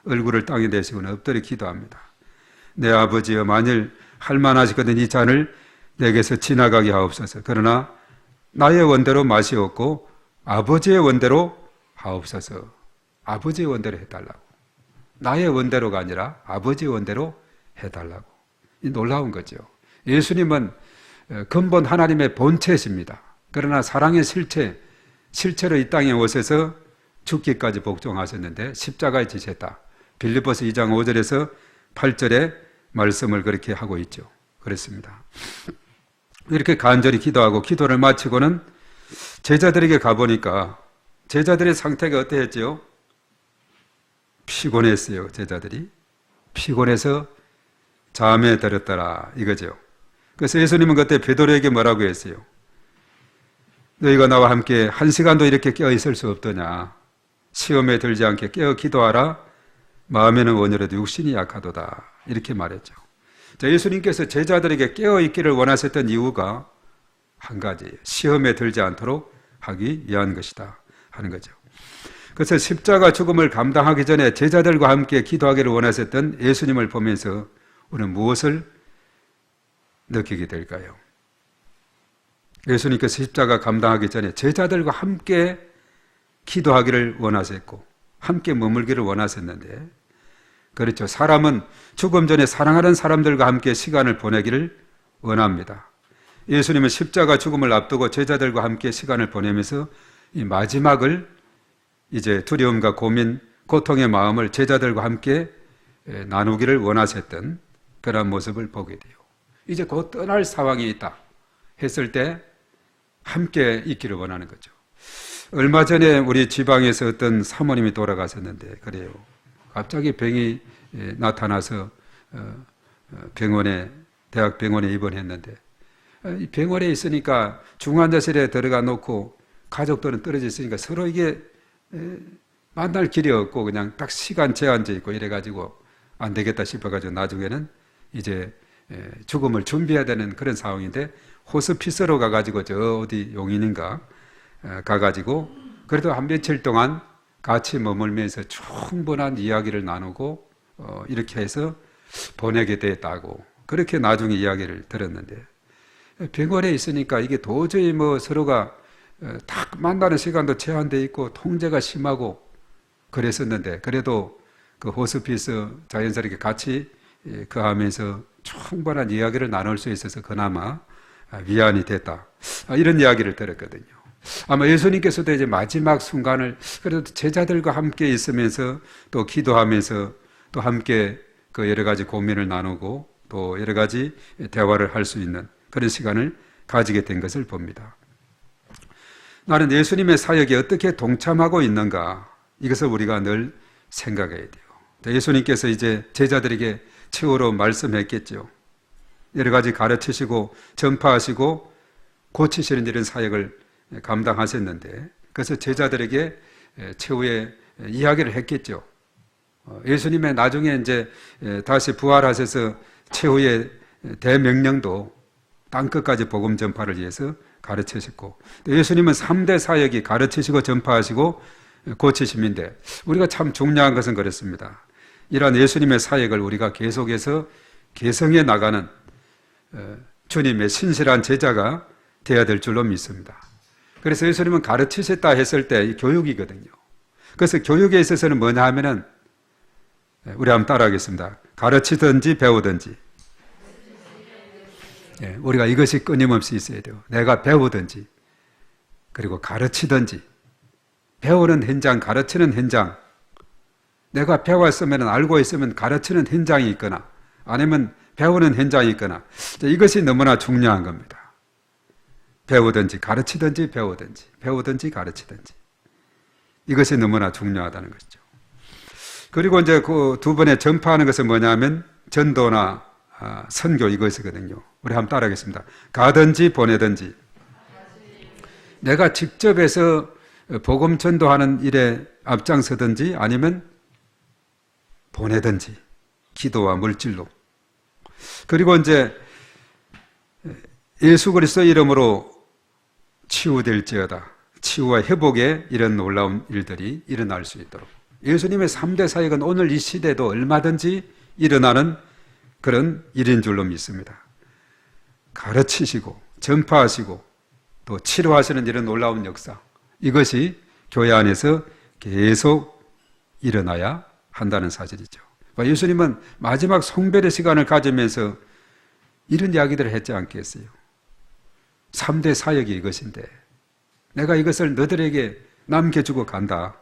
얼굴을 땅에 대시고는 엎드려 기도합니다. 내 아버지여, 만일 할만하시거든 이 잔을 내게서 지나가게 하옵소서. 그러나 나의 원대로 마시옵고 아버지의 원대로 하옵소서. 아버지의 원대로 해달라고. 나의 원대로가 아니라 아버지의 원대로 해달라고. 이 놀라운 거죠. 예수님은 근본 하나님의 본체십니다. 그러나 사랑의 실체로 이 땅에 오셔서 죽기까지 복종하셨는데 십자가에 지셨다. 빌립보서 2장 5절에서 8절에 말씀을 그렇게 하고 있죠. 그렇습니다. 이렇게 간절히 기도하고 기도를 마치고는 제자들에게 가보니까 제자들의 상태가 어떠했죠? 피곤했어요. 제자들이 피곤해서 잠에 들었더라 이거죠. 그래서 예수님은 그때 베드로에게 뭐라고 했어요? 너희가 나와 함께 1시간도 이렇게 깨어 있을 수 없더냐? 시험에 들지 않게 깨어 기도하라. 마음에는 원이라도 육신이 약하도다. 이렇게 말했죠. 자, 예수님께서 제자들에게 깨어 있기를 원하셨던 이유가 한 가지, 시험에 들지 않도록 하기 위한 것이다 하는 거죠. 그래서 십자가 죽음을 감당하기 전에 제자들과 함께 기도하기를 원하셨던 예수님을 보면서 우리는 무엇을 느끼게 될까요? 예수님께서 십자가 감당하기 전에 제자들과 함께 기도하기를 원하셨고 함께 머물기를 원하셨는데, 그렇죠. 사람은 죽음 전에 사랑하는 사람들과 함께 시간을 보내기를 원합니다. 예수님은 십자가 죽음을 앞두고 제자들과 함께 시간을 보내면서 이 마지막을 이제 두려움과 고민, 고통의 마음을 제자들과 함께 나누기를 원하셨던 그런 모습을 보게 돼요. 이제 곧 떠날 상황이 있다 했을 때 함께 있기를 원하는 거죠. 얼마 전에 우리 지방에서 어떤 사모님이 돌아가셨는데 그래요. 갑자기 병이 나타나서 대학 병원에 입원했는데, 이 병원에 있으니까 중환자실에 들어가 놓고 가족들은 떨어져 있으니까 서로 이게 만날 길이 없고 그냥 딱 시간 제한돼 있고 이래가지고 안 되겠다 싶어가지고 나중에는 이제 죽음을 준비해야 되는 그런 상황인데 호스피스로 가가지고 저 어디 용인인가 가가지고 그래도 한 며칠 동안 같이 머물면서 충분한 이야기를 나누고 이렇게 해서 보내게 됐다고 그렇게 나중에 이야기를 들었는데, 병원에 있으니까 이게 도저히 뭐 서로가 딱 만나는 시간도 제한돼 있고 통제가 심하고 그랬었는데 그래도 그 호스피스 자연스럽게 같이 거하면서 충분한 이야기를 나눌 수 있어서 그나마 위안이 됐다. 이런 이야기를 들었거든요. 아마 예수님께서도 이제 마지막 순간을 그래도 제자들과 함께 있으면서 또 기도하면서 또 함께 그 여러 가지 고민을 나누고 또 여러 가지 대화를 할 수 있는 그런 시간을 가지게 된 것을 봅니다. 나는 예수님의 사역에 어떻게 동참하고 있는가, 이것을 우리가 늘 생각해야 돼요. 예수님께서 이제 제자들에게 최후로 말씀했겠죠. 여러 가지 가르치시고 전파하시고 고치시는 이런 사역을 감당하셨는데, 그래서 제자들에게 최후의 이야기를 했겠죠. 예수님의 나중에 이제 다시 부활하셔서 최후의 대명령도 땅끝까지 복음 전파를 위해서 가르치셨고, 예수님은 3대 사역이 가르치시고 전파하시고 고치심인데, 우리가 참 중요한 것은 그렇습니다. 이러한 예수님의 사역을 우리가 계속해서 개성해 나가는 주님의 신실한 제자가 되어야 될 줄로 믿습니다. 그래서 예수님은 가르치셨다 했을 때 교육이거든요. 그래서 교육에 있어서는 뭐냐 하면은, 우리 한번 따라하겠습니다. 가르치든지 배우든지, 우리가 이것이 끊임없이 있어야 돼요. 내가 배우든지, 그리고 가르치든지. 배우는 현장, 가르치는 현장. 내가 배웠으면, 알고 있으면 가르치는 현장이 있거나 아니면 배우는 현장이 있거나, 이것이 너무나 중요한 겁니다. 배우든지 가르치든지 배우든지, 배우든지 가르치든지, 이것이 너무나 중요하다는 것이죠. 그리고 이제 그 두 번에 전파하는 것은 뭐냐면 전도나 선교, 이것이거든요. 우리 한번 따라하겠습니다. 가든지 보내든지. 내가 직접 해서 복음 전도하는 일에 앞장서든지 아니면 보내든지, 기도와 물질로. 그리고 이제 예수 그리스도 이름으로 치유될지어다. 치유와 회복의 이런 놀라운 일들이 일어날 수 있도록. 예수님의 3대 사역은 오늘 이 시대도 얼마든지 일어나는 그런 일인 줄로 믿습니다. 가르치시고 전파하시고 또 치료하시는 이런 놀라운 역사, 이것이 교회 안에서 계속 일어나야 한다는 사실이죠. 예수님은 마지막 송별의 시간을 가지면서 이런 이야기들을 했지 않겠어요? 3대 사역이 이것인데 내가 이것을 너들에게 남겨주고 간다.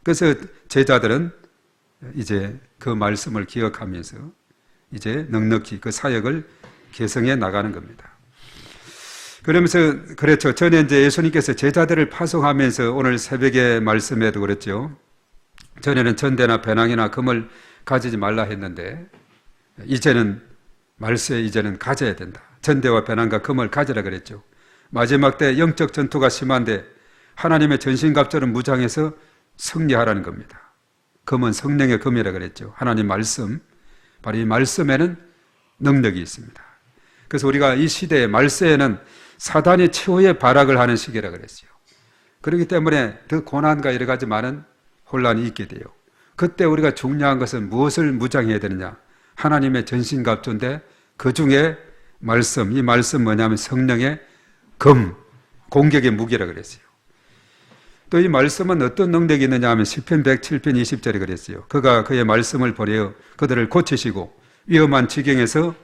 그래서 제자들은 이제 그 말씀을 기억하면서 이제 넉넉히 그 사역을 개성해 나가는 겁니다. 그러면서 그렇죠. 전에 이제 예수님께서 제자들을 파송하면서 오늘 새벽에 말씀에도 그랬죠. 전에는 전대나 배낭이나 금을 가지지 말라 했는데 이제는 말세, 이제는 가져야 된다. 전대와 배낭과 금을 가지라 그랬죠. 마지막 때 영적 전투가 심한데 하나님의 전신갑주를 무장해서 승리하라는 겁니다. 금은 성령의 금이라 그랬죠. 하나님 말씀, 바로 이 말씀에는 능력이 있습니다. 그래서 우리가 이 시대의 말세에는 사단이 최후의 발악을 하는 시기라 그랬어요. 그렇기 때문에 더 고난과 여러 가지 많은 혼란이 있게 돼요. 그때 우리가 중요한 것은 무엇을 무장해야 되느냐? 하나님의 전신갑주인데 그 중에 말씀, 이 말씀 뭐냐면 성령의 금, 공격의 무기라 그랬어요. 또 이 말씀은 어떤 능력이 있느냐 하면 시편 107편 20절에 그랬어요. 그가 그의 말씀을 버려 그들을 고치시고 위험한 지경에서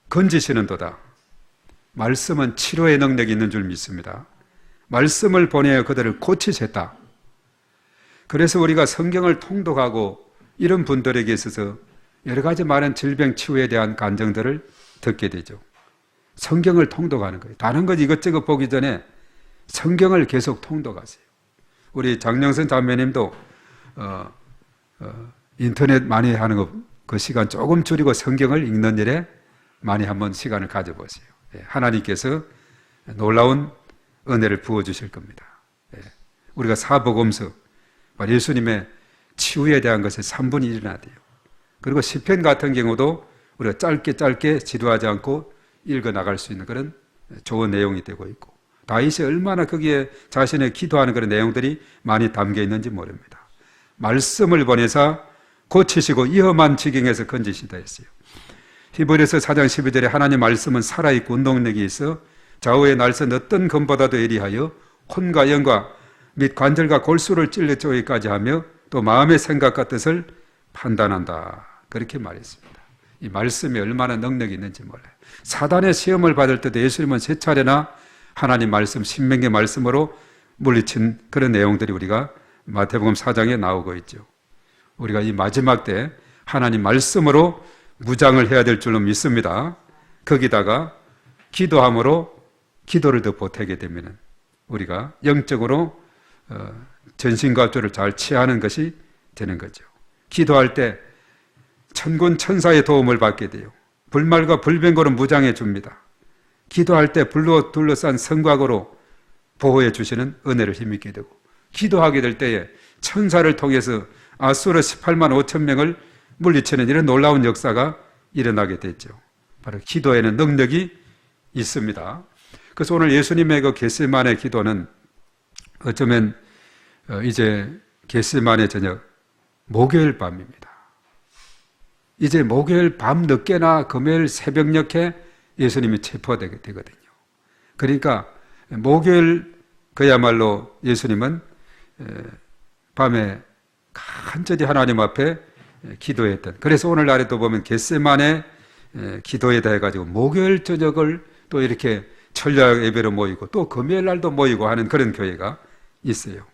건지시는도다. 말씀은 치료의 능력이 있는 줄 믿습니다. 말씀을 보내어 그들을 고치셨다. 그래서 우리가 성경을 통독하고 이런 분들에게 있어서 여러 가지 많은 질병 치유에 대한 간증들을 듣게 되죠. 성경을 통독하는 거예요. 다른 것 이것저것 보기 전에 성경을 계속 통독하세요. 우리 장영선 자매님도 인터넷 많이 하는 그 시간 조금 줄이고 성경을 읽는 일에 많이 한번 시간을 가져보세요. 하나님께서 놀라운 은혜를 부어주실 겁니다. 우리가 사복음서, 예수님의 치유에 대한 것에 3분이 일어나야 돼요. 그리고 시편 같은 경우도 우리가 짧게 지루하지 않고 읽어나갈 수 있는 그런 좋은 내용이 되고 있고, 다윗이 얼마나 거기에 자신의 기도하는 그런 내용들이 많이 담겨 있는지 모릅니다. 말씀을 보내사 고치시고 위험한 지경에서 건지시다 했어요. 히브리서 4장 12절에 하나님 말씀은 살아있고 운동력이 있어 좌우의 날선 어떤 검보다도 예리하여 혼과 영과 및 관절과 골수를 찔러 쪼기까지 하며 또 마음의 생각과 뜻을 판단한다. 그렇게 말했습니다. 이 말씀이 얼마나 능력이 있는지 몰라요. 사단의 시험을 받을 때도 예수님은 3차례나 하나님 말씀, 신명기 말씀으로 물리친 그런 내용들이 우리가 마태복음 4장에 나오고 있죠. 우리가 이 마지막 때 하나님 말씀으로 무장을 해야 될 줄로 믿습니다. 거기다가 기도함으로 기도를 더 보태게 되면 우리가 영적으로 전신갑주를 잘 취하는 것이 되는 거죠. 기도할 때 천군 천사의 도움을 받게 돼요. 불말과 불병거로 무장해 줍니다. 기도할 때 불로 둘러싼 성곽으로 보호해 주시는 은혜를 힘입게 되고, 기도하게 될 때에 천사를 통해서 아수르 18만 5천 명을 물리치는 이런 놀라운 역사가 일어나게 됐죠. 바로 기도에는 능력이 있습니다. 그래서 오늘 예수님의 그 겟세마네 기도는 어쩌면 이제 겟세마네 저녁 목요일 밤입니다. 이제 목요일 밤 늦게나 금요일 새벽녘에 예수님이 체포되게 되거든요. 그러니까 목요일 그야말로 예수님은 밤에 간절히 하나님 앞에 기도했던, 그래서 오늘날에도 보면 겟세마네 기도에 대해 가지고 목요일 저녁을 또 이렇게 천략 예배로 모이고 또 금요일 날도 모이고 하는 그런 교회가 있어요.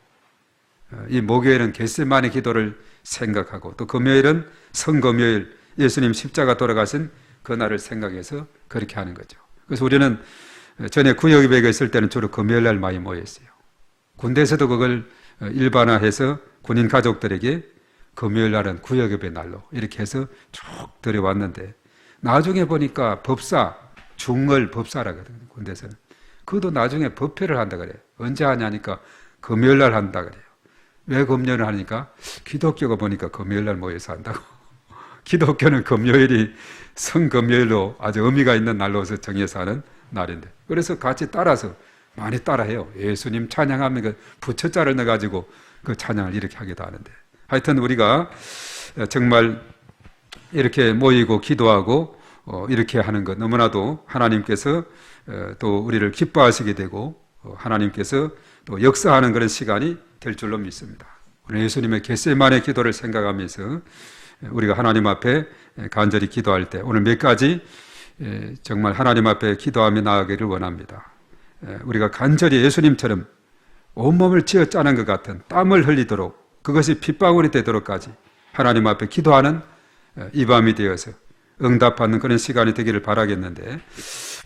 이 목요일은 겟세마네 기도를 생각하고, 또 금요일은 성금요일, 예수님 십자가 돌아가신 그날을 생각해서 그렇게 하는 거죠. 그래서 우리는 전에 구역 예배가 있을 때는 주로 금요일 날 많이 모였어요. 군대에서도 그걸 일반화해서 군인 가족들에게 금요일 날은 구역 예배 날로 이렇게 해서 쭉 들여왔는데, 나중에 보니까 법사, 중을 법사라고 하거든요. 군대에서는. 그것도 나중에 법회를 한다 그래요. 언제 하냐니까 금요일 날 한다 그래요. 왜 금요일을 하니까 기독교가 보니까 금요일 날 모여서 한다고. 기독교는 금요일이 성금요일로 아주 의미가 있는 날로서 정해서 하는 날인데, 그래서 같이 따라서 많이 따라해요. 예수님 찬양하면 그 부처자를 넣어가지고 그 찬양을 이렇게 하기도 하는데, 하여튼 우리가 정말 이렇게 모이고 기도하고 이렇게 하는 것, 너무나도 하나님께서 또 우리를 기뻐하시게 되고 하나님께서 또 역사하는 그런 시간이 될 줄로 믿습니다. 오늘 예수님의 겟세마네 기도를 생각하면서 우리가 하나님 앞에 간절히 기도할 때 오늘 몇 가지 정말 하나님 앞에 기도하며 나아가기를 원합니다. 우리가 간절히 예수님처럼 온몸을 쥐어짜는 것 같은 땀을 흘리도록, 그것이 핏방울이 되도록까지 하나님 앞에 기도하는 이 밤이 되어서 응답받는 그런 시간이 되기를 바라겠는데,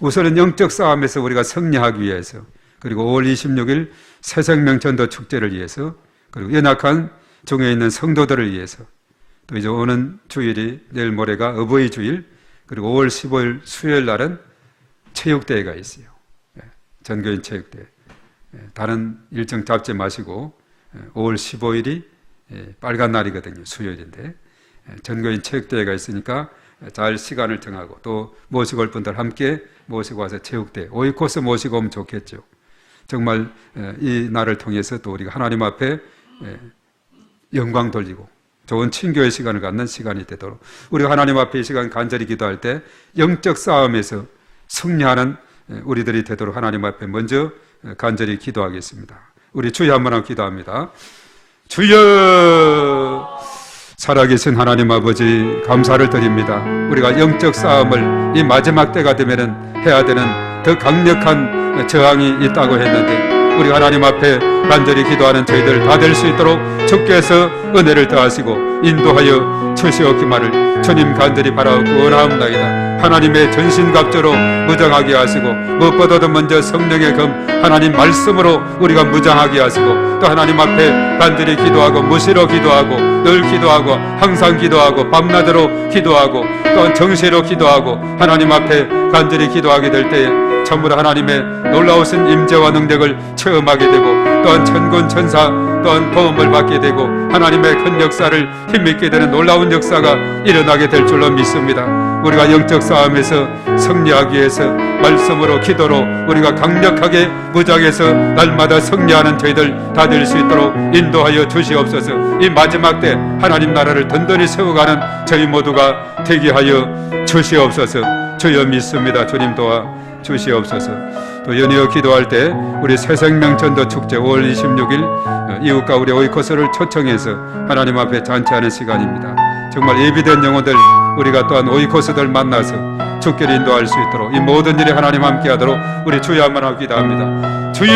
우선은 영적 싸움에서 우리가 승리하기 위해서, 그리고 5월 26일 새생명 전도 축제를 위해서, 그리고 연약한 중에 있는 성도들을 위해서, 또 이제 오는 주일이 내일 모레가 어버이 주일, 그리고 5월 15일 수요일 날은 체육대회가 있어요. 전교인 체육대회. 다른 일정 잡지 마시고 5월 15일이 빨간 날이거든요. 수요일인데 전교인 체육대회가 있으니까 잘 시간을 정하고, 또 모시고 올 분들 함께 모시고 와서 체육대회 오이코스 모시고 오면 좋겠죠. 정말 이 날을 통해서 또 우리가 하나님 앞에 영광 돌리고 좋은 친교의 시간을 갖는 시간이 되도록, 우리가 하나님 앞에 이 시간 간절히 기도할 때 영적 싸움에서 승리하는 우리들이 되도록 하나님 앞에 먼저 간절히 기도하겠습니다. 우리 주여 한번 하고 기도합니다. 주여, 살아계신 하나님 아버지 감사를 드립니다. 우리가 영적 싸움을 이 마지막 때가 되면은 해야 되는 더 강력한 저항이 있다고 했는데, 우리 하나님 앞에 간절히 기도하는 저희들 다 될 수 있도록 주께서 은혜를 더하시고 인도하여 주시옵기만을 주님 간절히 바라옵고 원하옵나이다. 하나님의 전신갑주로 무장하게 하시고, 무엇보다도 먼저 성령의 검 하나님 말씀으로 우리가 무장하게 하시고, 또 하나님 앞에 간절히 기도하고 무시로 기도하고 늘 기도하고 항상 기도하고 밤낮으로 기도하고 또한 정시로 기도하고 하나님 앞에 간절히 기도하게 될 때에 전부 하나님의 놀라우신 임재와 능력을 체험하게 되고, 또한 천군 천사 또한 도움을 받게 되고 하나님의 큰 역사를 힘입게 되는 놀라운 역사가 일어나게 될 줄로 믿습니다. 우리가 영적 싸움에서 승리하기 위해서 말씀으로 기도로 우리가 강력하게 무장해서 날마다 승리하는 저희들 다 될 수 있도록 인도하여 주시옵소서. 이 마지막 때 하나님 나라를 든든히 세워가는 저희 모두가 되게 하여 주시옵소서. 주여 믿습니다. 주님 도와 주시옵소서. 또 연이어 기도할 때 우리 새생명 전도 축제 5월 26일 이웃과 우리 오이코스를 초청해서 하나님 앞에 잔치하는 시간입니다. 정말 예비된 영혼들, 우리가 또한 오이코스들 만나서 주께를 인도할 수 있도록 이 모든 일에 하나님 함께 하도록 우리 주여 한번 하고 기도합니다. 주여,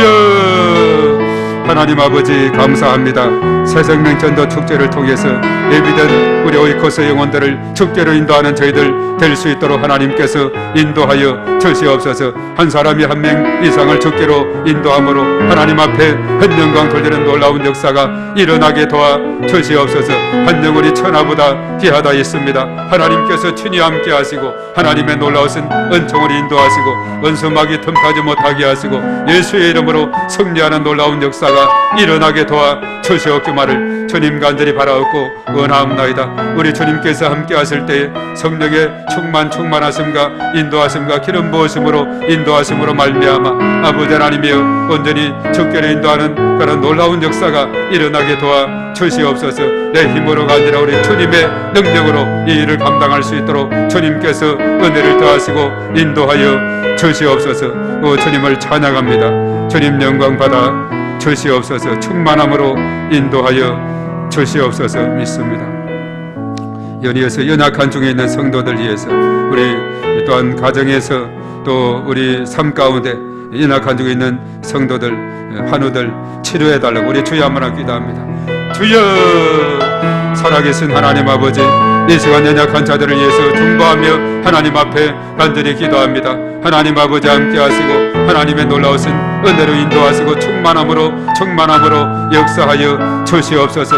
하나님 아버지 감사합니다. 새생명 전도 축제를 통해서 예비된 우리 오이코스 영혼들을 축제로 인도하는 저희들 될 수 있도록 하나님께서 인도하여 주시옵소서. 한 사람이 한 명 이상을 축제로 인도함으로 하나님 앞에 한 영광 돌리는 놀라운 역사가 일어나게 도와 주시옵소서. 한 영혼이 천하보다 귀하다 있습니다. 하나님께서 친히 함께 하시고 하나님의 놀라우신 은총을 인도하시고 원수막이 틈타지 못하게 하시고 예수의 이름으로 승리하는 놀라운 역사가 일어나게 도와 주시옵기만을 주님 간절히 바라옵고 원하옵나이다. 우리 주님께서 함께 하실 때에 성령의 충만하심과 인도하심과 기름 부으심으로 인도하심으로 말미암아 아버지 하나님이여 온전히 주께를 인도하는 그런 놀라운 역사가 일어나게 도와 주시옵소서. 내 힘으로가 아니라 우리 주님의 능력으로 이 일을 감당할 수 있도록 주님께서 은혜를 더하시고 인도하여 주시옵소서. 주님을 찬양합니다. 주님 영광 받아 주시옵소서. 충만함으로 인도하여 주시옵소서 믿습니다. 연이어서 연약한 중에 있는 성도들 위해서 우리 또한 가정에서 또 우리 삶 가운데 연약한 중에 있는 성도들 환우들 치료해달라고 우리 주여 한번 기도합니다. 주여 살아계신 하나님 아버지, 이 시간 연약한 자들을 위해서 중보하며 하나님 앞에 간절히 기도합니다. 하나님 아버지 함께 하시고 하나님의 놀라우신 은혜로 인도하시고 충만함으로 역사하여 주시옵소서.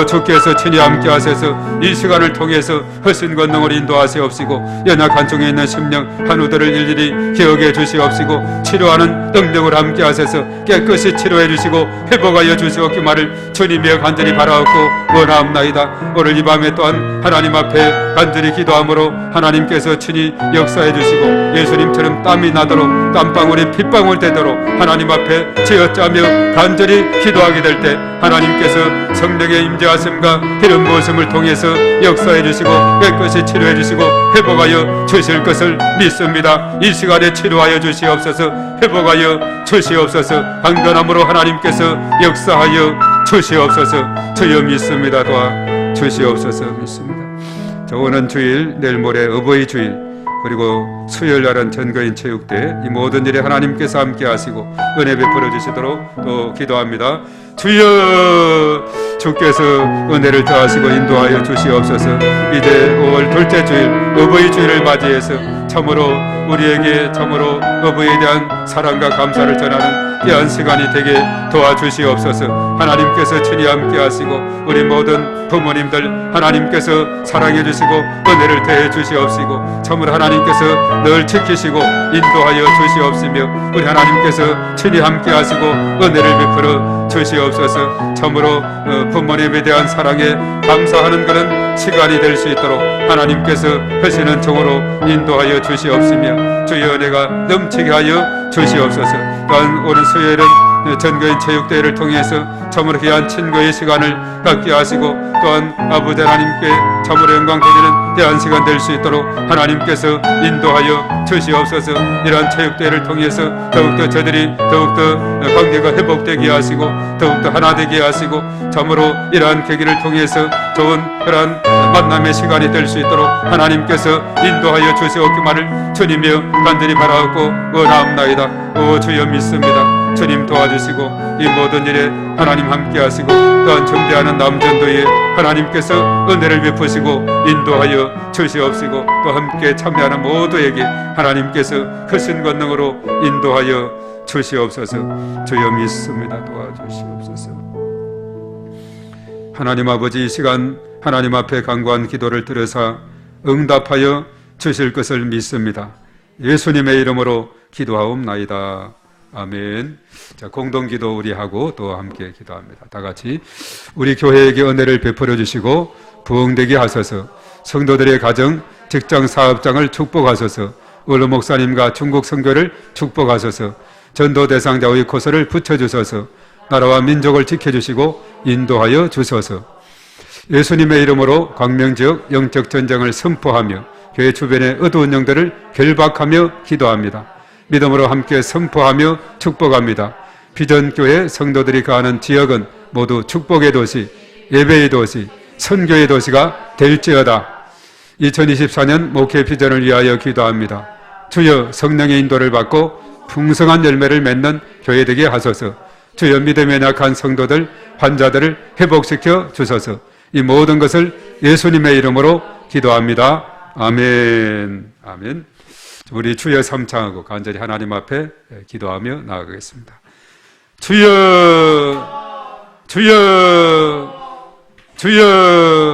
주께서 친히 함께 하셔서 이 시간을 통해서 허신 권능을 인도하시옵시고 연약한 중에 있는 심령 한우들을 일일이 기억해 주시옵시고 치료하는 능력을 함께 하셔서 깨끗이 치료해 주시고 회복하여 주시옵기만을 주님이여 간절히 바라옵고 원하옵나이다. 오늘 이 밤에 또한 하나님 앞에 간절히 기도함으로 하나님께서 친히 역사해 주시고 예수님처럼 땀이 나도록 땀방울이 핏방울 되도록 하나님 앞에 지어짜며 간절히 기도하게 될 때 하나님께서 성령의 임재하심과 기름 부으심을 통해서 역사해 주시고 깨끗이 치료해 주시고 회복하여 주실 것을 믿습니다. 이 시간에 치료하여 주시옵소서. 회복하여 주시옵소서. 강건함으로 하나님께서 역사하여 주시옵소서. 주여 믿습니다. 도와 주시옵소서. 믿습니다. 자, 오는 주일, 내일 모레 어버이 주일 그리고 수요일 날은 전거인 체육대, 이 모든 일에 하나님께서 함께 하시고 은혜 베풀어 주시도록 또 기도합니다. 주여, 주께서 은혜를 더하시고 인도하여 주시옵소서. 이제 5월 둘째 주일 어버이 주일을 맞이해서 참으로 우리에게 참으로 어버이에 대한 사랑과 감사를 전하는 귀한 시간이 되게 도와주시옵소서. 하나님께서 친히 함께 하시고 우리 모든 부모님들 하나님께서 사랑해 주시고 은혜를 더해 주시옵시고 참으로 하나님께서 늘 지키시고 인도하여 주시옵시며 우리 하나님께서 친히 함께 하시고 은혜를 베풀어 주시옵소서. 참으로 부모님에 대한 사랑에 감사하는 그런 시간이 될 수 있도록 하나님께서 하시는 종으로 인도하여 주시옵시며 주의 은혜가 넘치게 하여 주시옵소서. 또한 오늘 수요일은 전거인 체육대회를 통해서 참으로 귀한 친구의 시간을 갖게 하시고 또한 아버지 하나님께 참으로 영광 드리는 귀한 시간 될 수 있도록 하나님께서 인도하여 주시옵소서. 이러한 체육대회를 통해서 더욱더 저들이 더욱더 관계가 회복되게 하시고 더욱더 하나 되게 하시고 참으로 이러한 계기를 통해서 좋은 그러한 만남의 시간이 될 수 있도록 하나님께서 인도하여 주시옵기만을 주님이여 간절히 바라옵고 원하옵나이다. 오 주여 믿습니다. 주님 도와주시고 이 모든 일에 하나님 함께 하시고 또한 중대하는 남전도에 하나님께서 은혜를 베푸시고 인도하여 주시옵시고 또 함께 참여하는 모두에게 하나님께서 크신 권능으로 인도하여 주시옵소서. 주여 믿습니다. 도와주시옵소서. 하나님 아버지, 이 시간 하나님 앞에 간구한 기도를 들으사 응답하여 주실 것을 믿습니다. 예수님의 이름으로 기도하옵나이다. 아멘. 자, 공동기도 우리 하고 또 함께 기도합니다. 다 같이 우리 교회에게 은혜를 베풀어 주시고 부흥되게 하소서. 성도들의 가정, 직장, 사업장을 축복하소서. 의로 목사님과 중국 선교를 축복하소서. 전도 대상자 오이코스를 붙여주소서. 나라와 민족을 지켜주시고 인도하여 주소서. 예수님의 이름으로 광명지역 영적 전쟁을 선포하며 교회 주변의 어두운 영들을 결박하며 기도합니다. 믿음으로 함께 선포하며 축복합니다. 비전교회 성도들이 가는 지역은 모두 축복의 도시, 예배의 도시, 선교의 도시가 될지어다. 2024년 목회 비전을 위하여 기도합니다. 주여 성령의 인도를 받고 풍성한 열매를 맺는 교회 되게 하소서. 주여 믿음에 약한 성도들, 환자들을 회복시켜 주소서. 이 모든 것을 예수님의 이름으로 기도합니다. 아멘. 아멘. 우리 주여 삼창하고 간절히 하나님 앞에 기도하며 나아가겠습니다. 주여, 주여, 주여.